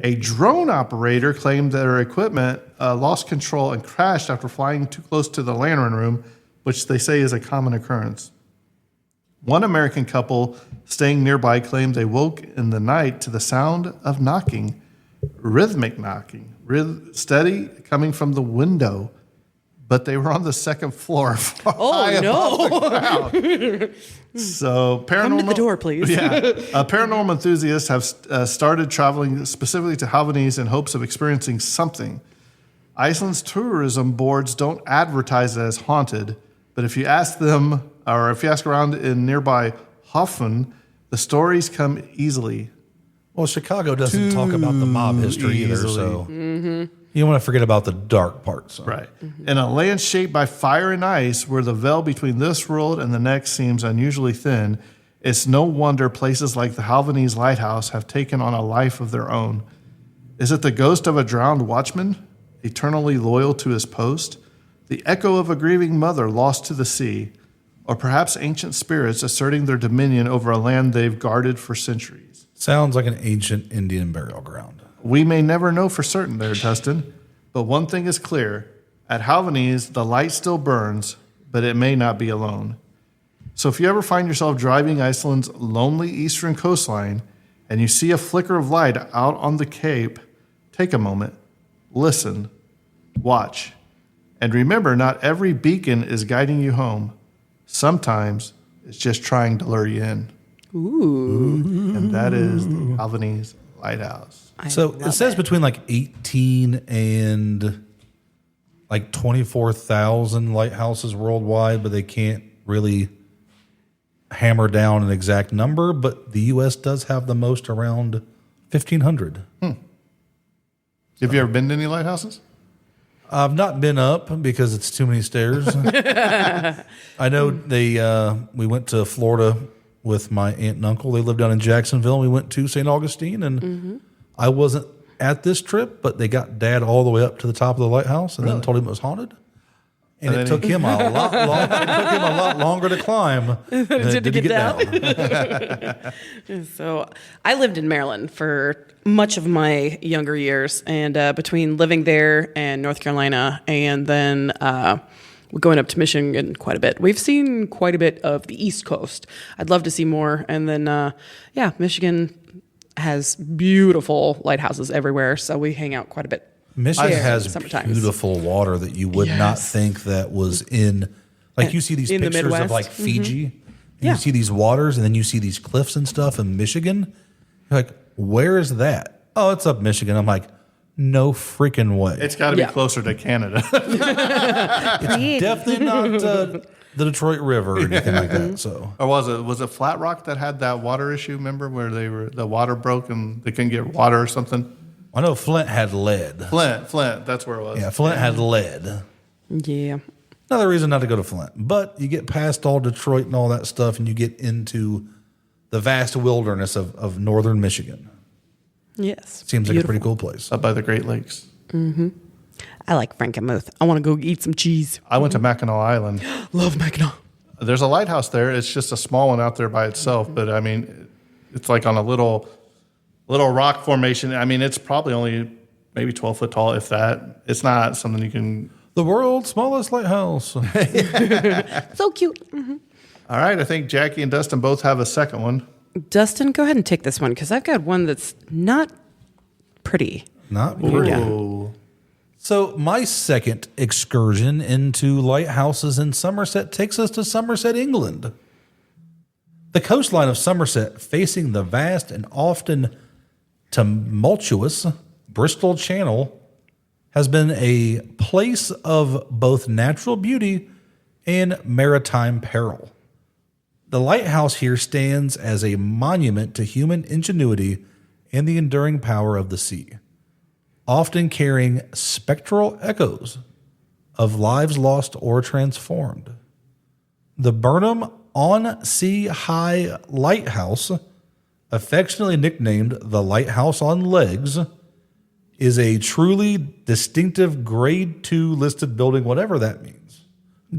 A drone operator claimed that her equipment lost control and crashed after flying too close to the lantern room, which they say is a common occurrence. One American couple staying nearby claimed they woke in the night to the sound of knocking, rhythmic knocking, steady coming from the window, but they were on the second floor. Oh, no. So paranormal. Come to the door, please. Paranormal enthusiasts have started traveling specifically to Havanese in hopes of experiencing something. Iceland's tourism boards don't advertise it as haunted, but if you ask them, or if you ask around in nearby Hoffen, the stories come easily. Well, Chicago doesn't talk about the mob history either, so you don't want to forget about the dark parts. Right. In a land shaped by fire and ice, where the veil between this world and the next seems unusually thin, it's no wonder places like the Havanese Lighthouse have taken on a life of their own. Is it the ghost of a drowned watchman, eternally loyal to his post? The echo of a grieving mother lost to the sea? Or perhaps ancient spirits asserting their dominion over a land they've guarded for centuries? Sounds like an ancient Indian burial ground. We may never know for certain there, Dustin, but one thing is clear. At Havanese, the light still burns, but it may not be alone. So if you ever find yourself driving Iceland's lonely eastern coastline and you see a flicker of light out on the cape, take a moment, listen, watch, and remember not every beacon is guiding you home. Sometimes it's just trying to lure you in. Ooh. And that is the Havanese Lighthouse. So it says between like 18 and like 24,000 lighthouses worldwide, but they can't really hammer down an exact number. But the U.S. does have the most, around 1,500. Have you ever been to any lighthouses? I've not been up because it's too many stairs. I know we went to Florida with my aunt and uncle. They lived down in Jacksonville. And we went to St. Augustine, and I wasn't at this trip, but they got Dad all the way up to the top of the lighthouse and then told him it was haunted. And it took him a lot longer to climb than it did to get down. So I lived in Maryland for much of my younger years, and between living there and North Carolina, and then going up to Michigan quite a bit, we've seen quite a bit of the East Coast. I'd love to see more. And then, Michigan has beautiful lighthouses everywhere, so we hang out quite a bit. Michigan has summertime. beautiful water that you would not think that was in. Like you see these in the pictures of Midwest. like Fiji, and you see these waters, and then you see these cliffs and stuff in Michigan. You're like, where is that? Oh, it's up Michigan. I'm like, no freaking way. It's got to be closer to Canada. It's definitely not the Detroit River or anything like that. So, Or was it Flat Rock that had that water issue? Remember where the water broke and they couldn't get water or something? I know Flint had lead. Flint, that's where it was. Yeah, Flint had lead. Yeah. Another reason not to go to Flint. But you get past all Detroit and all that stuff, and you get into the vast wilderness of northern Michigan. Yes. Seems like a pretty cool place. Up by the Great Lakes. I like Frankenmuth. I want to go eat some cheese. I went to Mackinac Island. Love Mackinac. There's a lighthouse there. It's just a small one out there by itself, but I mean, it's like on a little rock formation. I mean, it's probably only maybe 12 foot tall, if that. It's not something you can. The world's smallest lighthouse. So cute. All right, I think Jackie and Dustin both have a second one. Dustin, go ahead and take this one because I've got one that's not pretty. Not pretty. Ooh. So my second excursion into lighthouses in Somerset takes us to Somerset, England. The coastline of Somerset, facing the vast and often tumultuous Bristol Channel, has been a place of both natural beauty and maritime peril. The lighthouse here stands as a monument to human ingenuity and the enduring power of the sea, often carrying spectral echoes of lives lost or transformed. The Burnham on-Sea High Lighthouse affectionately nicknamed the Lighthouse on Legs, is a truly distinctive Grade 2 listed building, whatever that means.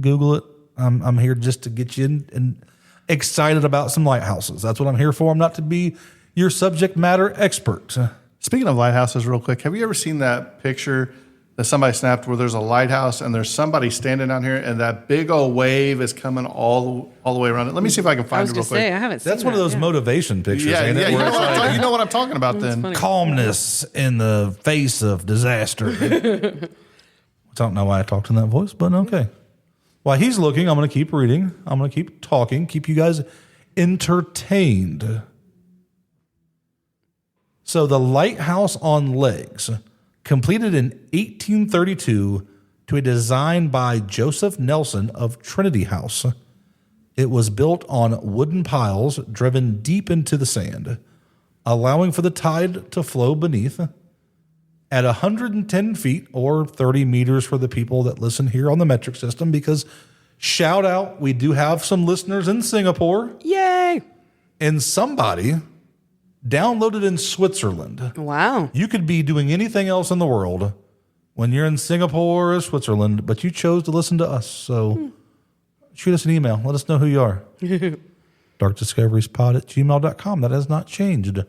Google it. I'm here just to get you in and excited about some lighthouses. That's what I'm here for. I'm not to be your subject matter expert. Speaking of lighthouses, real quick, have you ever seen that picture that somebody snapped where there's a lighthouse and there's somebody standing down here and that big old wave is coming all the way around it? Let me see if I can I find was it going real to quich. say, I haven't seen That's one of those yeah. motivation pictures, Yeah, ain't yeah, it? you Where know, it's like, what I'm talking about then. funny. calmness in the face of disaster. I don't know why I talked in that voice, but okay. While he's looking, I'm going to keep reading. I'm going to keep talking, keep you guys entertained. So the Lighthouse on Legs, completed in 1832 to a design by Joseph Nelson of Trinity House. It was built on wooden piles driven deep into the sand, allowing for the tide to flow beneath. At 110 feet or 30 meters for the people that listen here on the metric system, because shout out, we do have some listeners in Singapore, Yay! and somebody downloaded in Switzerland. Wow. You could be doing anything else in the world when you're in Singapore or Switzerland, but you chose to listen to us. So shoot us an email. Let us know who you are. darkdiscoveriespod@gmail.com. That has not changed.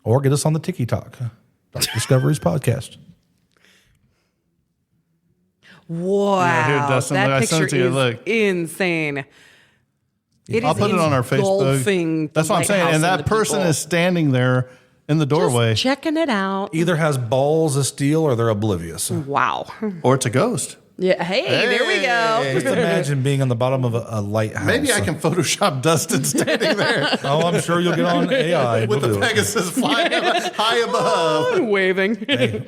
Or get us on the TikTok. Dark Discoveries Podcast. Wow. Yeah, here, Dustin, that look, I sent picture it to you, is look. insane. I'll put it on our Facebook. engulfing the That's what I'm saying. lighthouse And that the person people. is standing there in the doorway. Just checking it out. Either has balls of steel or they're oblivious. Wow. Or it's a ghost. Yeah. Hey, there we go. Just imagine being on the bottom of a lighthouse. Maybe I can Photoshop Dustin standing there Oh, I'm sure you'll get on AI. with We'll the do it. Pegasus flying high above. Waving. Hey,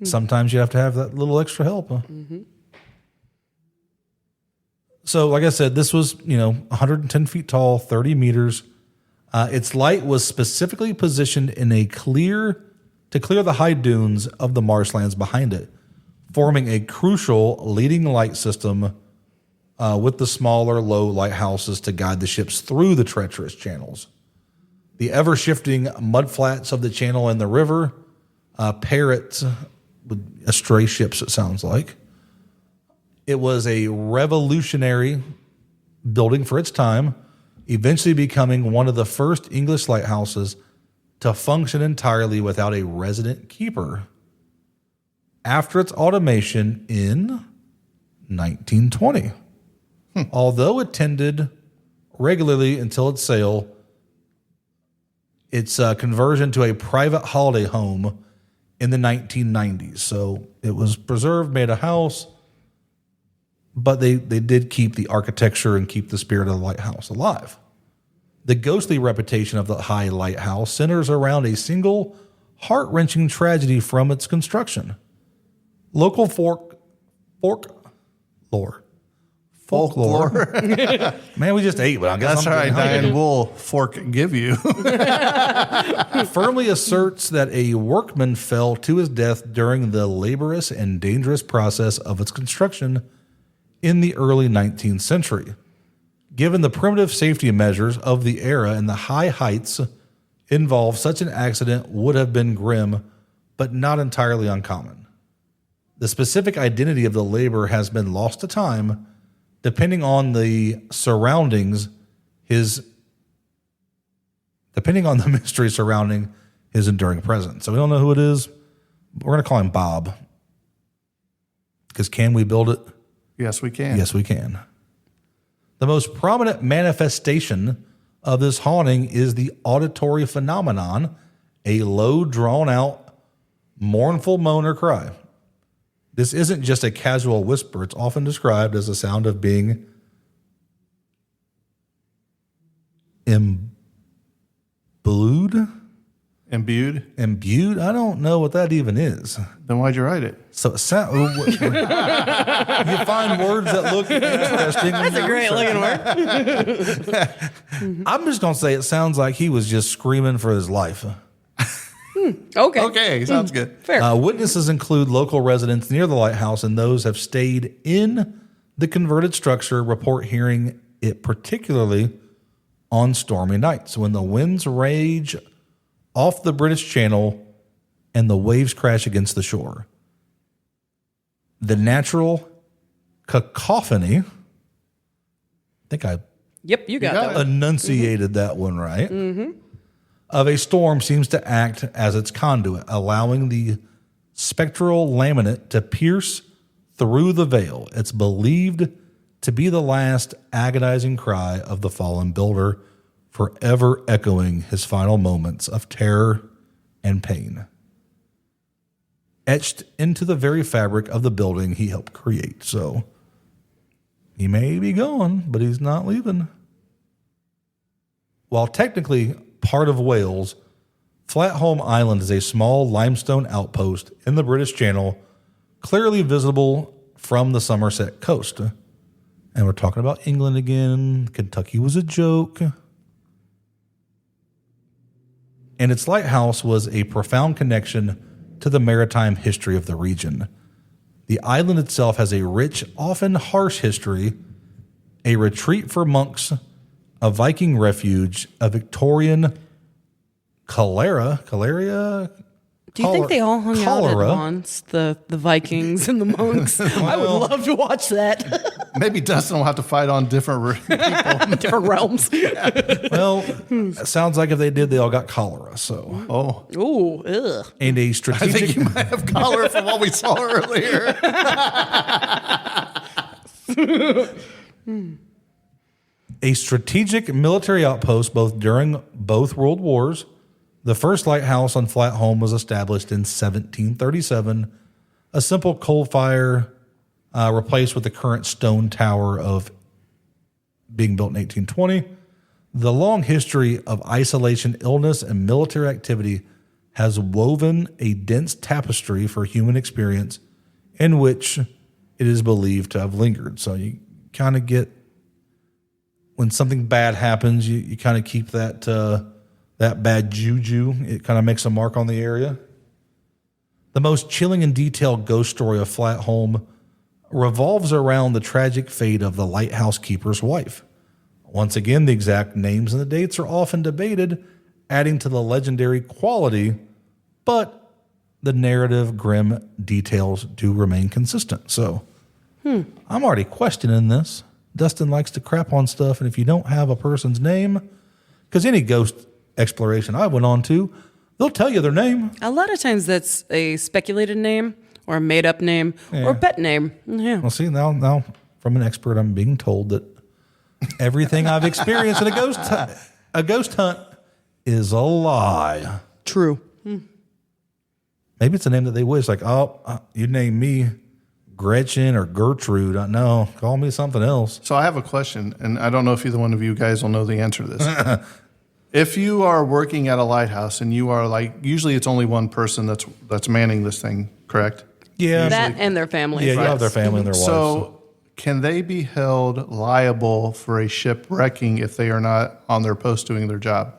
sometimes you have to have that little extra help. Huh? So, like I said, this was 110 feet tall, 30 meters. Its light was specifically positioned in to clear the high dunes of the marshlands behind it, forming a crucial leading light system with the smaller, low lighthouses to guide the ships through the treacherous channels. The ever-shifting mudflats of the channel and the river, parrots, stray ships, it sounds like. It was a revolutionary building for its time, eventually becoming one of the first English lighthouses to function entirely without a resident keeper. After its automation in 1920. Although attended regularly until its sale, its conversion to a private holiday home in the 1990s. So it was preserved, made a house, but they did keep the architecture and keep the spirit of the lighthouse alive. The ghostly reputation of the high lighthouse centers around a single heart-wrenching tragedy from its construction. Local folklore. Man, we just ate, but I guess That's I'm all right, getting hungry. Diane. We'll give you. Firmly asserts that a workman fell to his death during the laborious and dangerous process of its construction in the early 19th century. Given the primitive safety measures of the era and the high heights involved, such an accident would have been grim, but not entirely uncommon. The specific identity of the laborer has been lost to time, depending on the surroundings, depending on the mystery surrounding his enduring presence. So we don't know who it is. We're going to call him Bob. Because can we build it? Yes, we can. Yes, we can. The most prominent manifestation of this haunting is the auditory phenomenon, a low, drawn-out, mournful moan or cry. This isn't just a casual whisper. It's often described as a sound of being imbued. Imbued? I don't know what that even is. Then why'd you write it? So you find words that look interesting. That's a great looking word. I'm just going to say it sounds like he was just screaming for his life. Okay. Okay, sounds good. Fair. Witnesses include local residents near the lighthouse, and those have stayed in the converted structure report hearing it particularly on stormy nights when the winds rage off the British Channel and the waves crash against the shore. The natural cacophony, I think I Yep, you got got that it. one. enunciated that one right, of a storm seems to act as its conduit, allowing the spectral laminate to pierce through the veil. It's believed to be the last agonizing cry of the fallen builder, forever echoing his final moments of terror and pain. Etched into the very fabric of the building he helped create. So he may be gone, but he's not leaving. While technically part of Wales, Flatholm Island is a small limestone outpost in the British Channel, clearly visible from the Somerset coast. And we're talking about England again. Kentucky was a joke. And its lighthouse was a profound connection to the maritime history of the region. The island itself has a rich, often harsh history, a retreat for monks, a Viking refuge, a Victorian cholera. Do you think they all hung out at once, the Vikings and the monks? I would love to watch that. Maybe Dustin will have to fight on different people. Different realms. Well, it sounds like if they did, they all got cholera. So, Oh, Ooh, ugh. and a I strategic think you might have cholera from what we saw earlier. a strategic military outpost during both world wars. The first lighthouse on Flatholm was established in 1737, a simple coal fire replaced with the current stone tower of being built in 1820. The long history of isolation, illness, and military activity has woven a dense tapestry for human experience in which it is believed to have lingered. So you kind of get, when something bad happens, you kind of keep that bad juju. It kind of makes a mark on the area. The most chilling and detailed ghost story of Flatholm revolves around the tragic fate of the lighthouse keeper's wife. Once again, the exact names and the dates are often debated, adding to the legendary quality, but the narrative grim details do remain consistent. So I'm already questioning this. Dustin likes to crap on stuff, and if you don't have a person's name, because any ghost exploration I went on to, they'll tell you their name. A lot of times that's a speculated name or a made-up name or a pet name. Yeah. Well, see, now from an expert, I'm being told that everything I've experienced in a ghost hunt is a lie. True. Maybe it's a name that they wish, like, you name me Gretchen or Gertrude. No, call me something else. So I have a question, and I don't know if either one of you guys will know the answer to this. If you are working at a lighthouse and you are usually it's only one person that's manning this thing, correct? Yeah. That and their families. Yeah, you right? have their family and their wives. So can they be held liable for a ship wrecking if they are not on their post doing their job?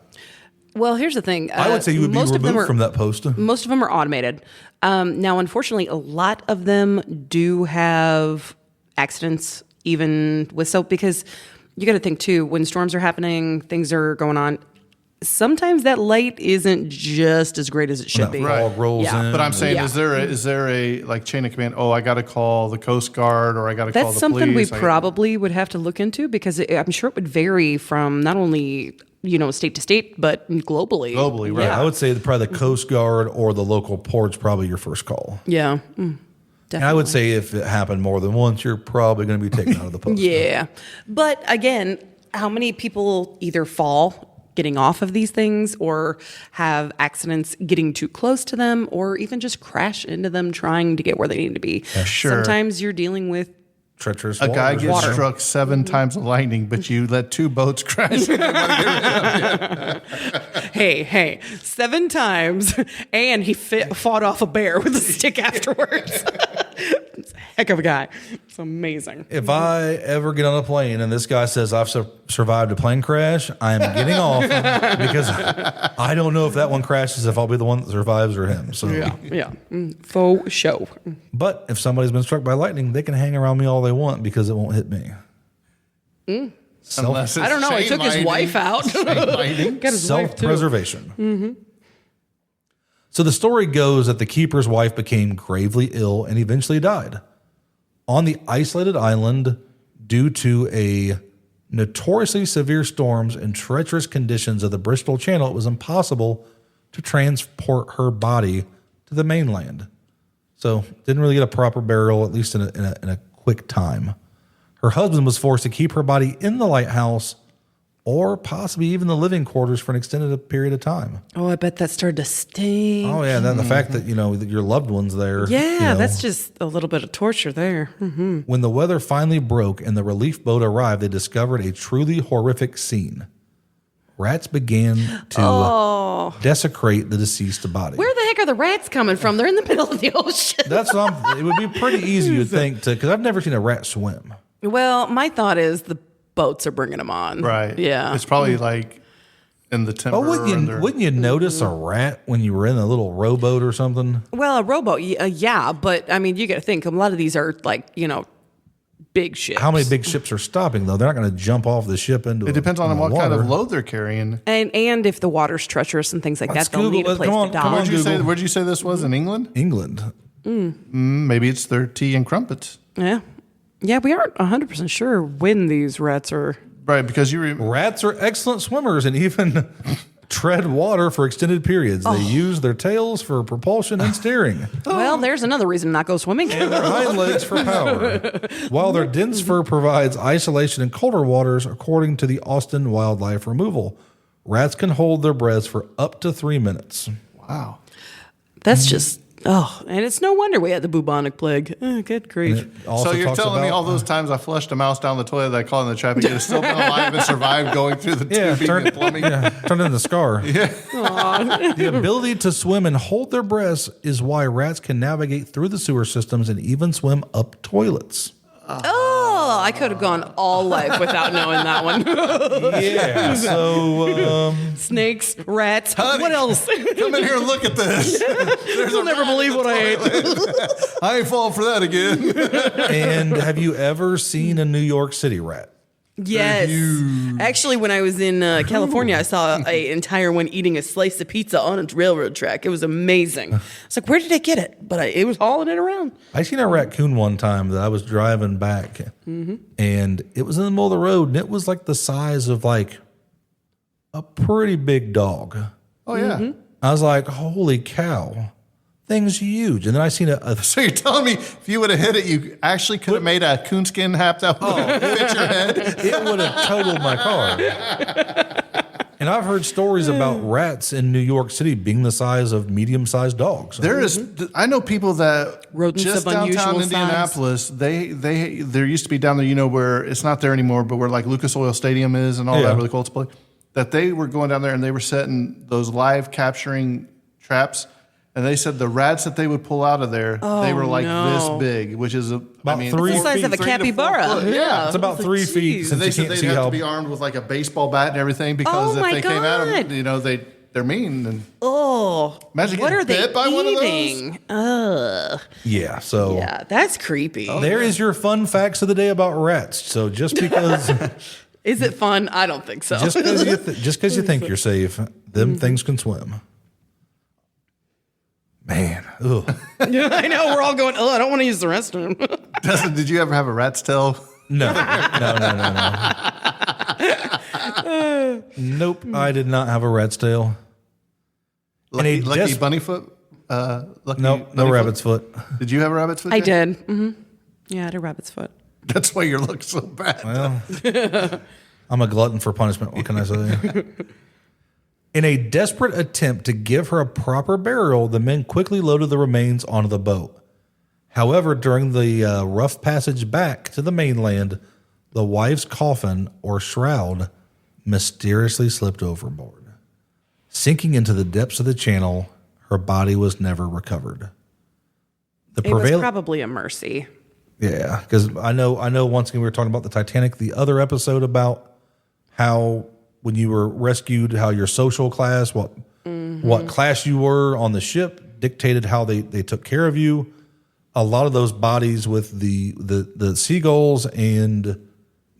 Well, here's the thing. I would say you would be most of them removed are- from that post. Most of them are automated. Now, unfortunately, a lot of them do have accidents, even with soap, because you got to think too, when storms are happening, things are going on. Sometimes that light isn't just as great as it should be. Fog rolls Yeah. in. But I'm saying, Yeah. is there a chain of command? Oh, I got to call the Coast Guard, or I got to call That's the something police. we probably would have to look into because I'm sure it would vary from not only state to state, but globally. Globally, right. I would say probably the Coast Guard or the local port's probably your first call. Yeah. And Definitely. I would say if it happened more than once, you're probably going to be taken out of the post. Yeah. But again, how many people either fall getting off of these things or have accidents getting too close to them or even just crash into them trying to get where they need to be? Sure. Sometimes you're dealing with Treacherous A guy waters. gets Water. struck 7 times with lightning, but you let 2 boats crash. hey, 7 times, and he fought off a bear with a stick afterwards. It's a heck of a guy. It's amazing. If I ever get on a plane and this guy says I've survived a plane crash, I am getting off because I don't know if that one crashes, if I'll be the one that survives or him. So, Yeah. Faux show. But if somebody's been struck by lightning, they can hang around me all they want because it won't hit me. Unless it's I don't know. He took his chain wife out. mining. Got his wife too. Self-preservation. So the story goes that the keeper's wife became gravely ill and eventually died. On the isolated island, due to a notoriously severe storms and treacherous conditions of the Bristol Channel, it was impossible to transport her body to the mainland. So didn't really get a proper burial, at least in a quick time. Her husband was forced to keep her body in the lighthouse or possibly even the living quarters for an extended period of time. Oh, I bet that started to stink. Oh, yeah. Then the fact that, that your loved one's there. Yeah, that's just a little bit of torture there. When the weather finally broke and the relief boat arrived, they discovered a truly horrific scene. Rats began to desecrate the deceased body. Where the heck are the rats coming from? They're in the middle of the ocean. That's what it would be pretty easy, you'd think, because I've never seen a rat swim. Well, my thought is the boats are bringing them on. Right. Yeah. It's probably like in the timber. Oh, wouldn't you notice a rat when you were in a little rowboat or something? Well, a rowboat, yeah, but I mean, you got to think a lot of these are like, big ships. How many big ships are stopping, though? They're not going to jump off the ship into It depends on what kind of load they're carrying. And if the water's treacherous and things like Let's that, they'll need a Google it. place Come to on, come dock. on. Where'd you say this was in England? England. Maybe it's their tea and crumpets. Yeah. Yeah, we aren't 100% sure when these rats are. Right, because Rats are excellent swimmers and even tread water for extended periods. They use their tails for propulsion and steering, Well, there's another reason to not go swimming. and their hind legs for power. While their dense fur provides isolation in colder waters, according to the Austin Wildlife Removal, rats can hold their breaths for up to 3 minutes. wow. That's just, and it's no wonder we had the bubonic plague. Good grief. Also So you're talks telling me about- all those times I flushed a mouse down the toilet that I caught in the traffic, it has still been alive and survived going through the tubing and plumbing? Turned into scar. The ability to swim and hold their breaths is why rats can navigate through the sewer systems and even swim up toilets. I could have gone all life without knowing that one. Yeah. So Snakes, rats, Honey, what else? Come in here and look at this. You'll never believe what I ate. I ain't falling for that again. and have you ever seen a New York City rat? Yes. Actually, when I was in California, I saw an entire one eating a slice of pizza on a railroad track. It was amazing. I was like, where did I get it? But it was hauling it around. I seen a raccoon one time that I was driving back, and it was in the middle of the road, and it was like the size of like a pretty big dog. Oh, yeah. I was like, holy cow, thing's huge. And then I seen a So you're telling me if you would have hit it, you actually could have made a coonskin hat that would fit your head? it would have totaled my car. And I've heard stories about rats in New York City being the size of medium-sized dogs. There is, I know people that Rodents just of unusual downtown size. Indianapolis. There used to be down there, where it's not there anymore, but where like Lucas Oil Stadium is and all Yeah. that really cool to play. That they were going down there and they were setting those live capturing traps. And they said the rats that they would pull out of there, they were like this big, which is About 3 The size feet. of a 3 to 4 capybara. foot. Yeah. It's about 3 feet And since they you said can't they'd see have how. to be armed with like a baseball bat and everything because Oh if my they came at God. them, they're mean. And Oh, imagine what getting are they bit by one of those. eating? Ugh. Yeah, so Yeah, that's creepy. there is your fun facts of the day about rats. So just because Is it fun? I don't think so. just because you think you're safe, them things can swim. Man, ugh. I know we're all going. Oh, I don't want to use the restroom. Dustin, did you ever have a rat's tail? No. Nope, I did not have a rat's tail. Lucky, And a lucky des- bunny foot? Lucky Nope, no bunny rabbit's foot? foot. Did you have a rabbit's foot? I Jay? did. Yeah, I had a rabbit's foot. That's why your look so bad. Well, I'm a glutton for punishment. What can I say? In a desperate attempt to give her a proper burial, the men quickly loaded the remains onto the boat. However, during the rough passage back to the mainland, the wife's coffin or shroud mysteriously slipped overboard. Sinking into the depths of the channel, her body was never recovered. The It was prevail- probably a mercy. Yeah, because I know. Once again, we were talking about the Titanic, the other episode about how when you were rescued, how your social class, what class you were on the ship, dictated how they took care of you. A lot of those bodies with the seagulls and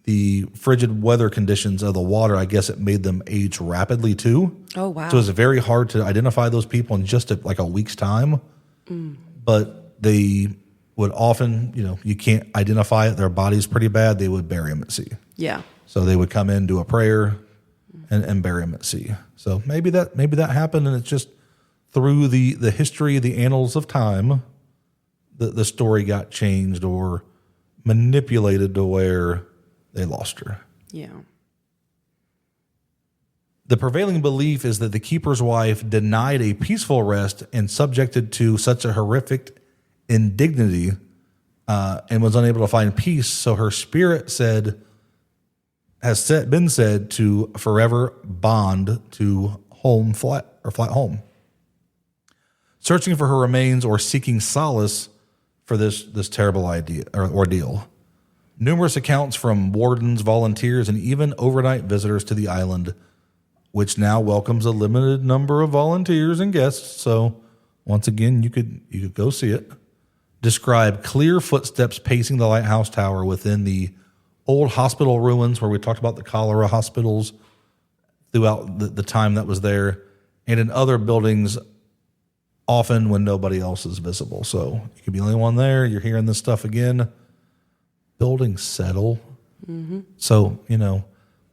the frigid weather conditions of the water, I guess it made them age rapidly too. Oh, wow. So it's very hard to identify those people in just like a week's time. But they would often, you can't identify it. Their body's pretty bad. They would bury them at sea. Yeah. So they would come in, do a prayer, and bury them at sea. So maybe that happened, and it's just through the history, the annals of time, the story got changed or manipulated to where they lost her. Yeah. The prevailing belief is that the keeper's wife denied a peaceful rest and subjected to such a horrific indignity and was unable to find peace. So her spirit been said to forever bond to flat home. Searching for her remains or seeking solace for this terrible ordeal. Numerous accounts from wardens, volunteers, and even overnight visitors to the island, which now welcomes a limited number of volunteers and guests. So once again, you could go see it. Describe clear footsteps pacing the lighthouse tower within the old hospital ruins where we talked about the cholera hospitals throughout the time that was there, and in other buildings often when nobody else is visible. So you could be the only one there. You're hearing this stuff again. Buildings settle. Mm-hmm. So,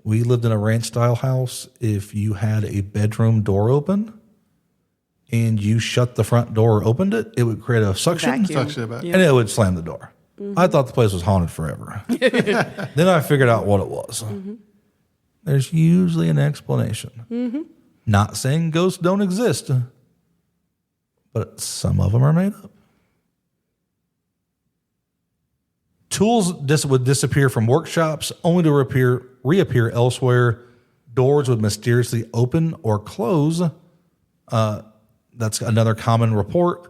we lived in a ranch-style house. If you had a bedroom door open and you shut the front door or opened it, it would create a suction. And it would slam the door. Mm-hmm. I thought the place was haunted forever. Then I figured out what it was. Mm-hmm. There's usually an explanation. Mm-hmm. Not saying ghosts don't exist, but some of them are made up. Tools would disappear from workshops only to reappear elsewhere. Doors would mysteriously open or close. That's another common report.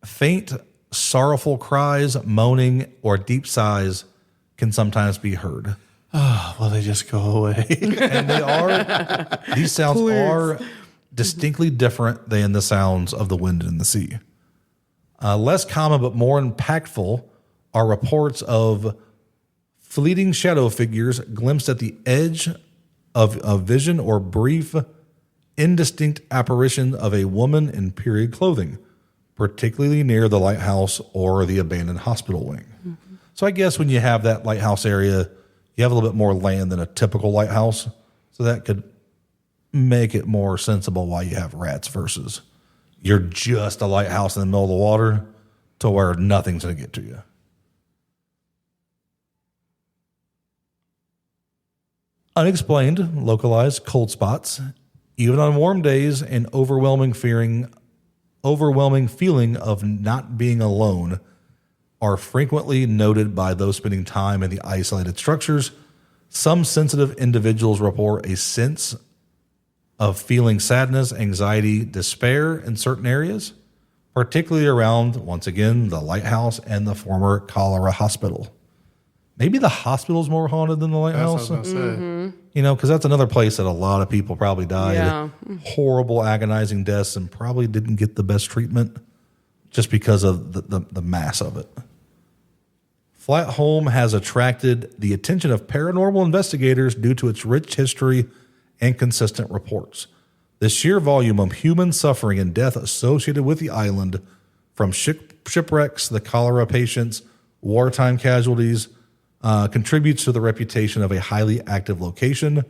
Faint, sorrowful cries, moaning, or deep sighs can sometimes be heard. Oh, well, they just go away. And these sounds are distinctly different than the sounds of the wind and the sea. Less common but more impactful are reports of fleeting shadow figures glimpsed at the edge of vision or brief, indistinct apparition of a woman in period clothing, particularly near the lighthouse or the abandoned hospital wing. Mm-hmm. So I guess when you have that lighthouse area, you have a little bit more land than a typical lighthouse. So that could make it more sensible why you have rats versus you're just a lighthouse in the middle of the water to where nothing's going to get to you. Unexplained, localized cold spots, even on warm days, an overwhelming feeling of not being alone are frequently noted by those spending time in the isolated structures. Some sensitive individuals report a sense of feeling sadness, anxiety, despair in certain areas, particularly around, once again, the lighthouse and the former cholera hospital. Maybe the hospital's more haunted than the lighthouse. That's what I was going to say. Because that's another place that a lot of people probably died. Yeah. Horrible, agonizing deaths, and probably didn't get the best treatment just because of the mass of it. Flat Home has attracted the attention of paranormal investigators due to its rich history and consistent reports. The sheer volume of human suffering and death associated with the island, from shipwrecks, the cholera patients, wartime casualties, contributes to the reputation of a highly active location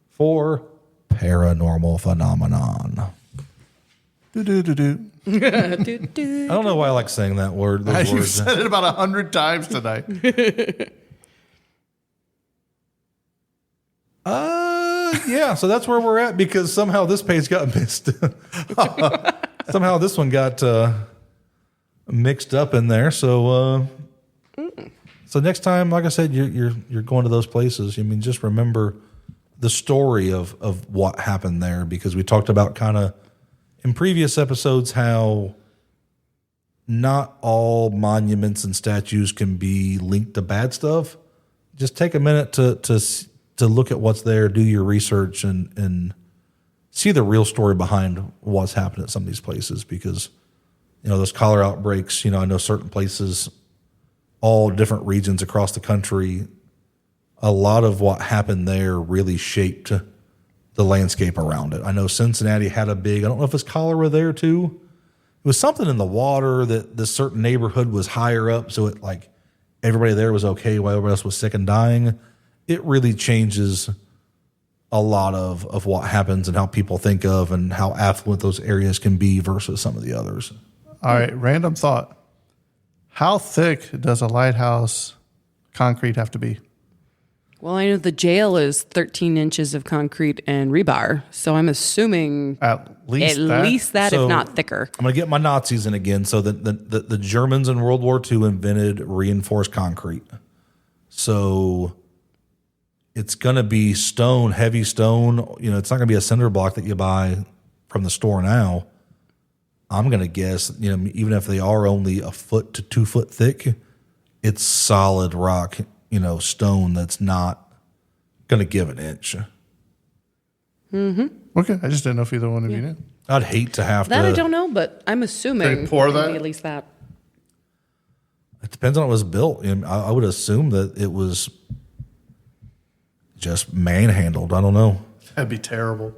for paranormal phenomenon. I don't know why I like saying that word. Those You've words. said it about 100 times tonight. Yeah, so that's where we're at because somehow this page got missed. Somehow this one got mixed up in there. So next time, like I said, you're going to those places. Just remember the story of what happened there, because we talked about kind of in previous episodes how not all monuments and statues can be linked to bad stuff. Just take a minute to look at what's there, do your research, and see the real story behind what's happened at some of these places, because those cholera outbreaks, I know certain places, all different regions across the country, a lot of what happened there really shaped the landscape around it. I know Cincinnati had a big, I don't know if it's cholera there too. It was something in the water that this certain neighborhood was higher up, so it like everybody there was okay while everybody else was sick and dying. It really changes a lot of what happens and how people think of and how affluent those areas can be versus some of the others. All right, random thought. How thick does a lighthouse concrete have to be? Well, I know the jail is 13 inches of concrete and rebar, so I'm assuming At least that? So, if not thicker. I'm going to get my Nazis in again. So the Germans in World War II invented reinforced concrete. So it's going to be stone, heavy stone. It's not going to be a cinder block that you buy from the store now. I'm going to guess, even if they are only a foot to 2 foot thick, it's solid rock, stone that's not going to give an inch. Mm-hmm. Okay, I just didn't know if either one of you knew. I'd hate to have That to. I don't know, but I'm assuming They pour maybe that? at least that. It depends on how it was built. I would assume that it was just manhandled. I don't know. That'd be terrible.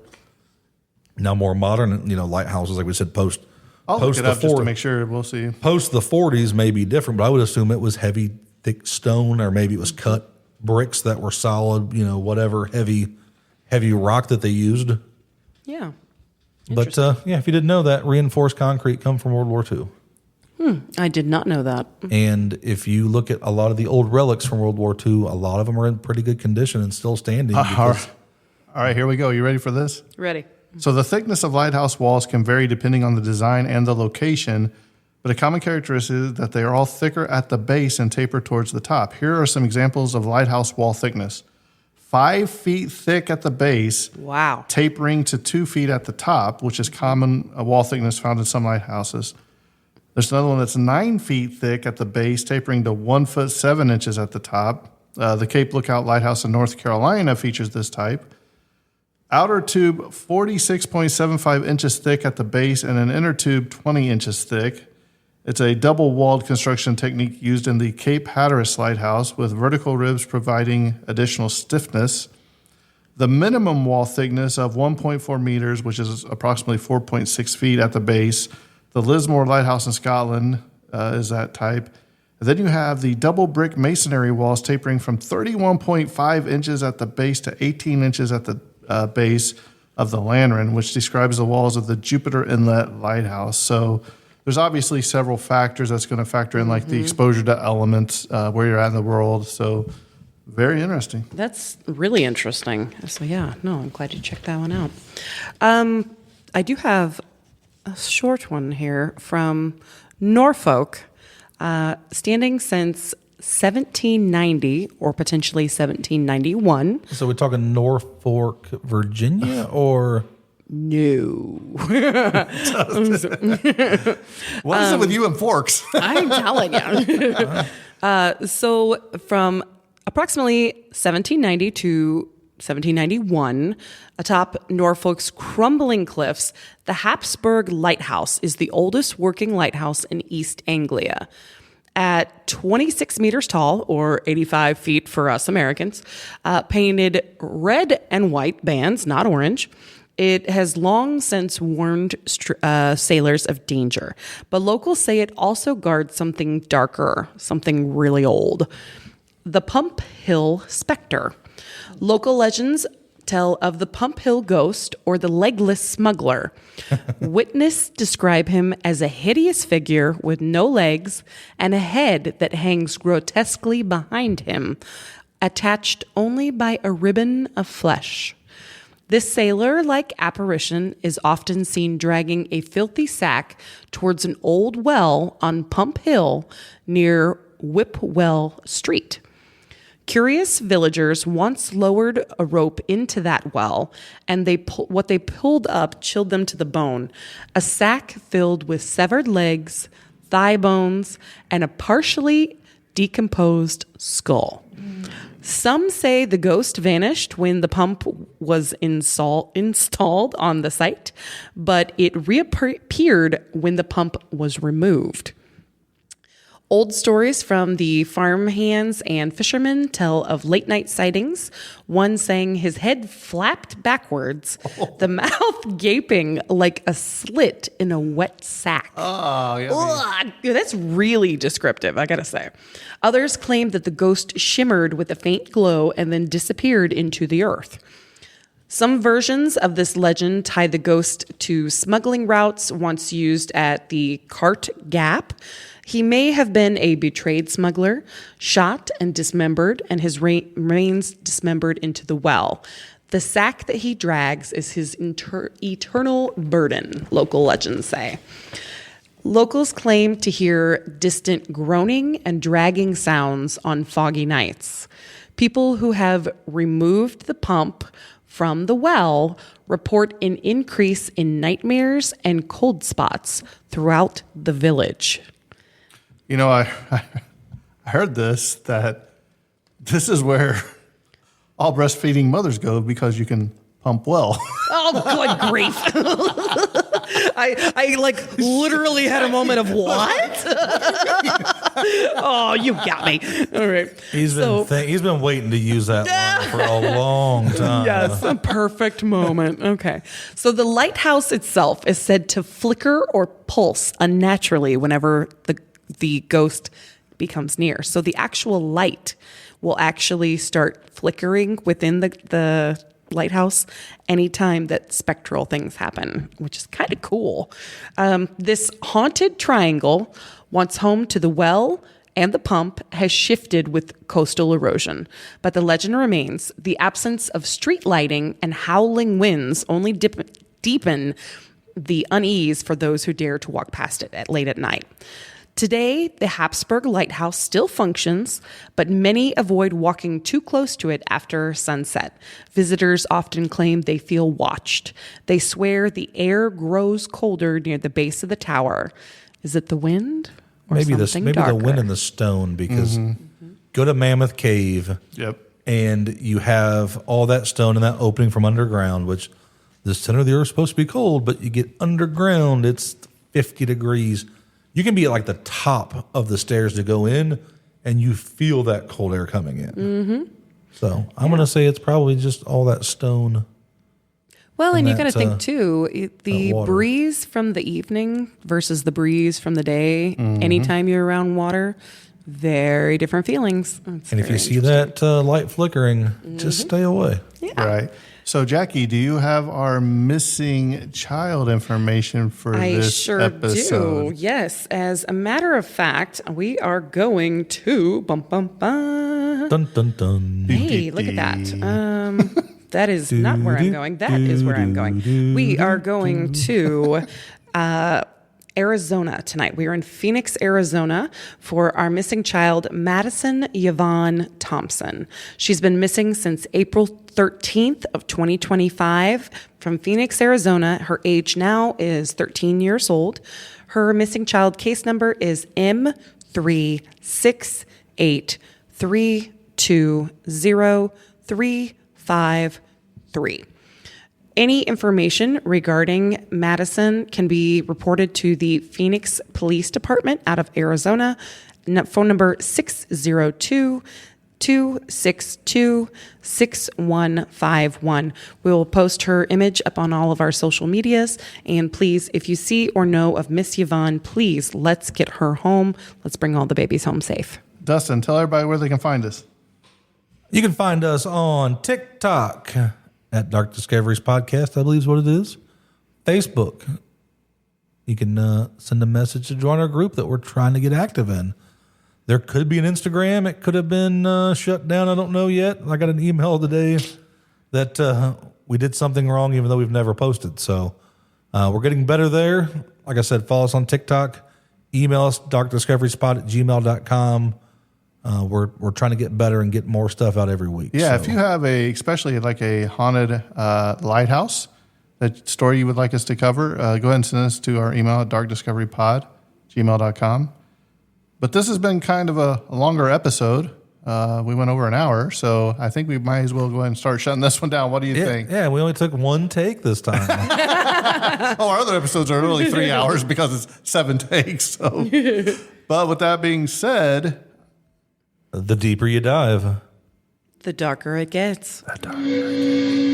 Now more modern, lighthouses, like we said, post I'll look it the up just to 40s. make sure. We'll see. Post the 40s may be different, but I would assume it was heavy, thick stone, or maybe it was cut bricks that were solid, whatever heavy rock that they used. Yeah. But if you didn't know that, reinforced concrete come from World War II. I did not know that. And if you look at a lot of the old relics from World War II, a lot of them are in pretty good condition and still standing. All right, here we go. You ready for this? Ready. So the thickness of lighthouse walls can vary depending on the design and the location, but a common characteristic is that they are all thicker at the base and taper towards the top. Here are some examples of lighthouse wall thickness. 5 feet thick at the base, Wow. tapering to 2 feet at the top, which is common wall thickness found in some lighthouses. There's another one that's 9 feet thick at the base, tapering to 1 foot 7 inches at the top. The Cape Lookout Lighthouse in North Carolina features this type. Outer tube 46.75 inches thick at the base and an inner tube 20 inches thick. It's a double-walled construction technique used in the Cape Hatteras Lighthouse with vertical ribs providing additional stiffness. The minimum wall thickness of 1.4 meters, which is approximately 4.6 feet at the base. The Lismore Lighthouse in Scotland is that type. And then you have the double brick masonry walls tapering from 31.5 inches at the base to 18 inches at the base of the Lanran, which describes the walls of the Jupiter Inlet Lighthouse. So there's obviously several factors that's going to factor in, like the exposure to elements, where you're at in the world. So very interesting. That's really interesting. So I'm glad you checked that one out. I do have a short one here from Norfolk, standing since 1790 or potentially 1791. So we're talking Norfolk, Virginia, or No. What is it with you and forks? I'm telling you. So from approximately 1790 to 1791, atop Norfolk's crumbling cliffs, the Hapsburg Lighthouse is the oldest working lighthouse in East Anglia. At 26 meters tall, or 85 feet for us Americans, painted red and white bands, not orange, it has long since warned sailors of danger. But locals say it also guards something darker, something really old. The Pump Hill Spectre. Local legends tell of the Pump Hill Ghost or the Legless Smuggler. Witnesses describe him as a hideous figure with no legs and a head that hangs grotesquely behind him, attached only by a ribbon of flesh. This sailor-like apparition is often seen dragging a filthy sack towards an old well on Pump Hill near Whipwell Street. Curious villagers once lowered a rope into that well, and what they pulled up chilled them to the bone. A sack filled with severed legs, thigh bones, and a partially decomposed skull. Some say the ghost vanished when the pump was installed on the site, but it reappeared when the pump was removed. Old stories from the farmhands and fishermen tell of late night sightings. One saying his head flapped backwards, the mouth gaping like a slit in a wet sack. Oh, yeah. Ugh, that's really descriptive, I gotta say. Others claimed that the ghost shimmered with a faint glow and then disappeared into the earth. Some versions of this legend tie the ghost to smuggling routes once used at the Cart Gap. He may have been a betrayed smuggler, shot and dismembered, and his remains dismembered into the well. The sack that he drags is his eternal burden, local legends say. Locals claim to hear distant groaning and dragging sounds on foggy nights. People who have removed the pump from the well report an increase in nightmares and cold spots throughout the village. You know, I heard that this is where all breastfeeding mothers go because you can pump well. Oh, good grief. I like literally had a moment of what? Oh, you got me. All right. He's been waiting to use that line for a long time. Yes, a perfect moment. Okay. So the lighthouse itself is said to flicker or pulse unnaturally whenever the ghost becomes near. So the actual light will actually start flickering within the lighthouse anytime that spectral things happen, which is kind of cool. This haunted triangle, once home to the well and the pump, has shifted with coastal erosion. But the legend remains. The absence of street lighting and howling winds only deepen the unease for those who dare to walk past it late at night. Today, the Habsburg Lighthouse still functions, but many avoid walking too close to it after sunset. Visitors often claim they feel watched. They swear the air grows colder near the base of the tower. Is it the wind or Maybe something the darker? wind and the stone, because go to Mammoth Cave. Yep. And you have all that stone and that opening from underground, which the center of the earth is supposed to be cold, but you get underground, it's 50 degrees. You can be at like the top of the stairs to go in, and you feel that cold air coming in. Mm-hmm. So I'm going to say it's probably just all that stone. Well, and you got to think too, the water. breeze from the evening versus the breeze from the day, anytime you're around water, very different feelings. It's And if very you see interesting. that light flickering, just stay away. Yeah. Right. So, Jackie, do you have our missing child information for I this sure episode? do. Yes. As a matter of fact, we are going to bum bum bum. Dun, dun, dun. Hey, look at that. That is not where I'm going. That is where I'm going. We are going to Arizona tonight. We are in Phoenix, Arizona for our missing child, Madison Yvonne Thompson. She's been missing since April 13th of 2025 from Phoenix, Arizona. Her age now is 13 years old. Her missing child case number is M3683203553. Any information regarding Madison can be reported to the Phoenix Police Department out of Arizona. Phone number 602-262-6151. We will post her image up on all of our social medias. And please, if you see or know of Miss Yvonne, please, let's get her home. Let's bring all the babies home safe. Dustin, tell everybody where they can find us. You can find us on TikTok at Dark Discoveries Podcast, I believe is what it is. Facebook. You can send a message to join our group that we're trying to get active in. There could be an Instagram. It could have been shut down. I don't know yet. I got an email today that we did something wrong, even though we've never posted. So we're getting better there. Like I said, follow us on TikTok. Email us, darkdiscoveryspot@gmail.com. We're trying to get better and get more stuff out every week. Yeah, so. if you have especially like a haunted lighthouse, that story you would like us to cover, go ahead and send us to our email at darkdiscoverypod@gmail.com. But this has been kind of a longer episode. We went over an hour, so I think we might as well go ahead and start shutting this one down. What do you think? Yeah, we only took one take this time. Oh, our other episodes are only 3 hours because it's 7 takes. So, but with that being said, The deeper you dive. The darker it gets. the darker it gets.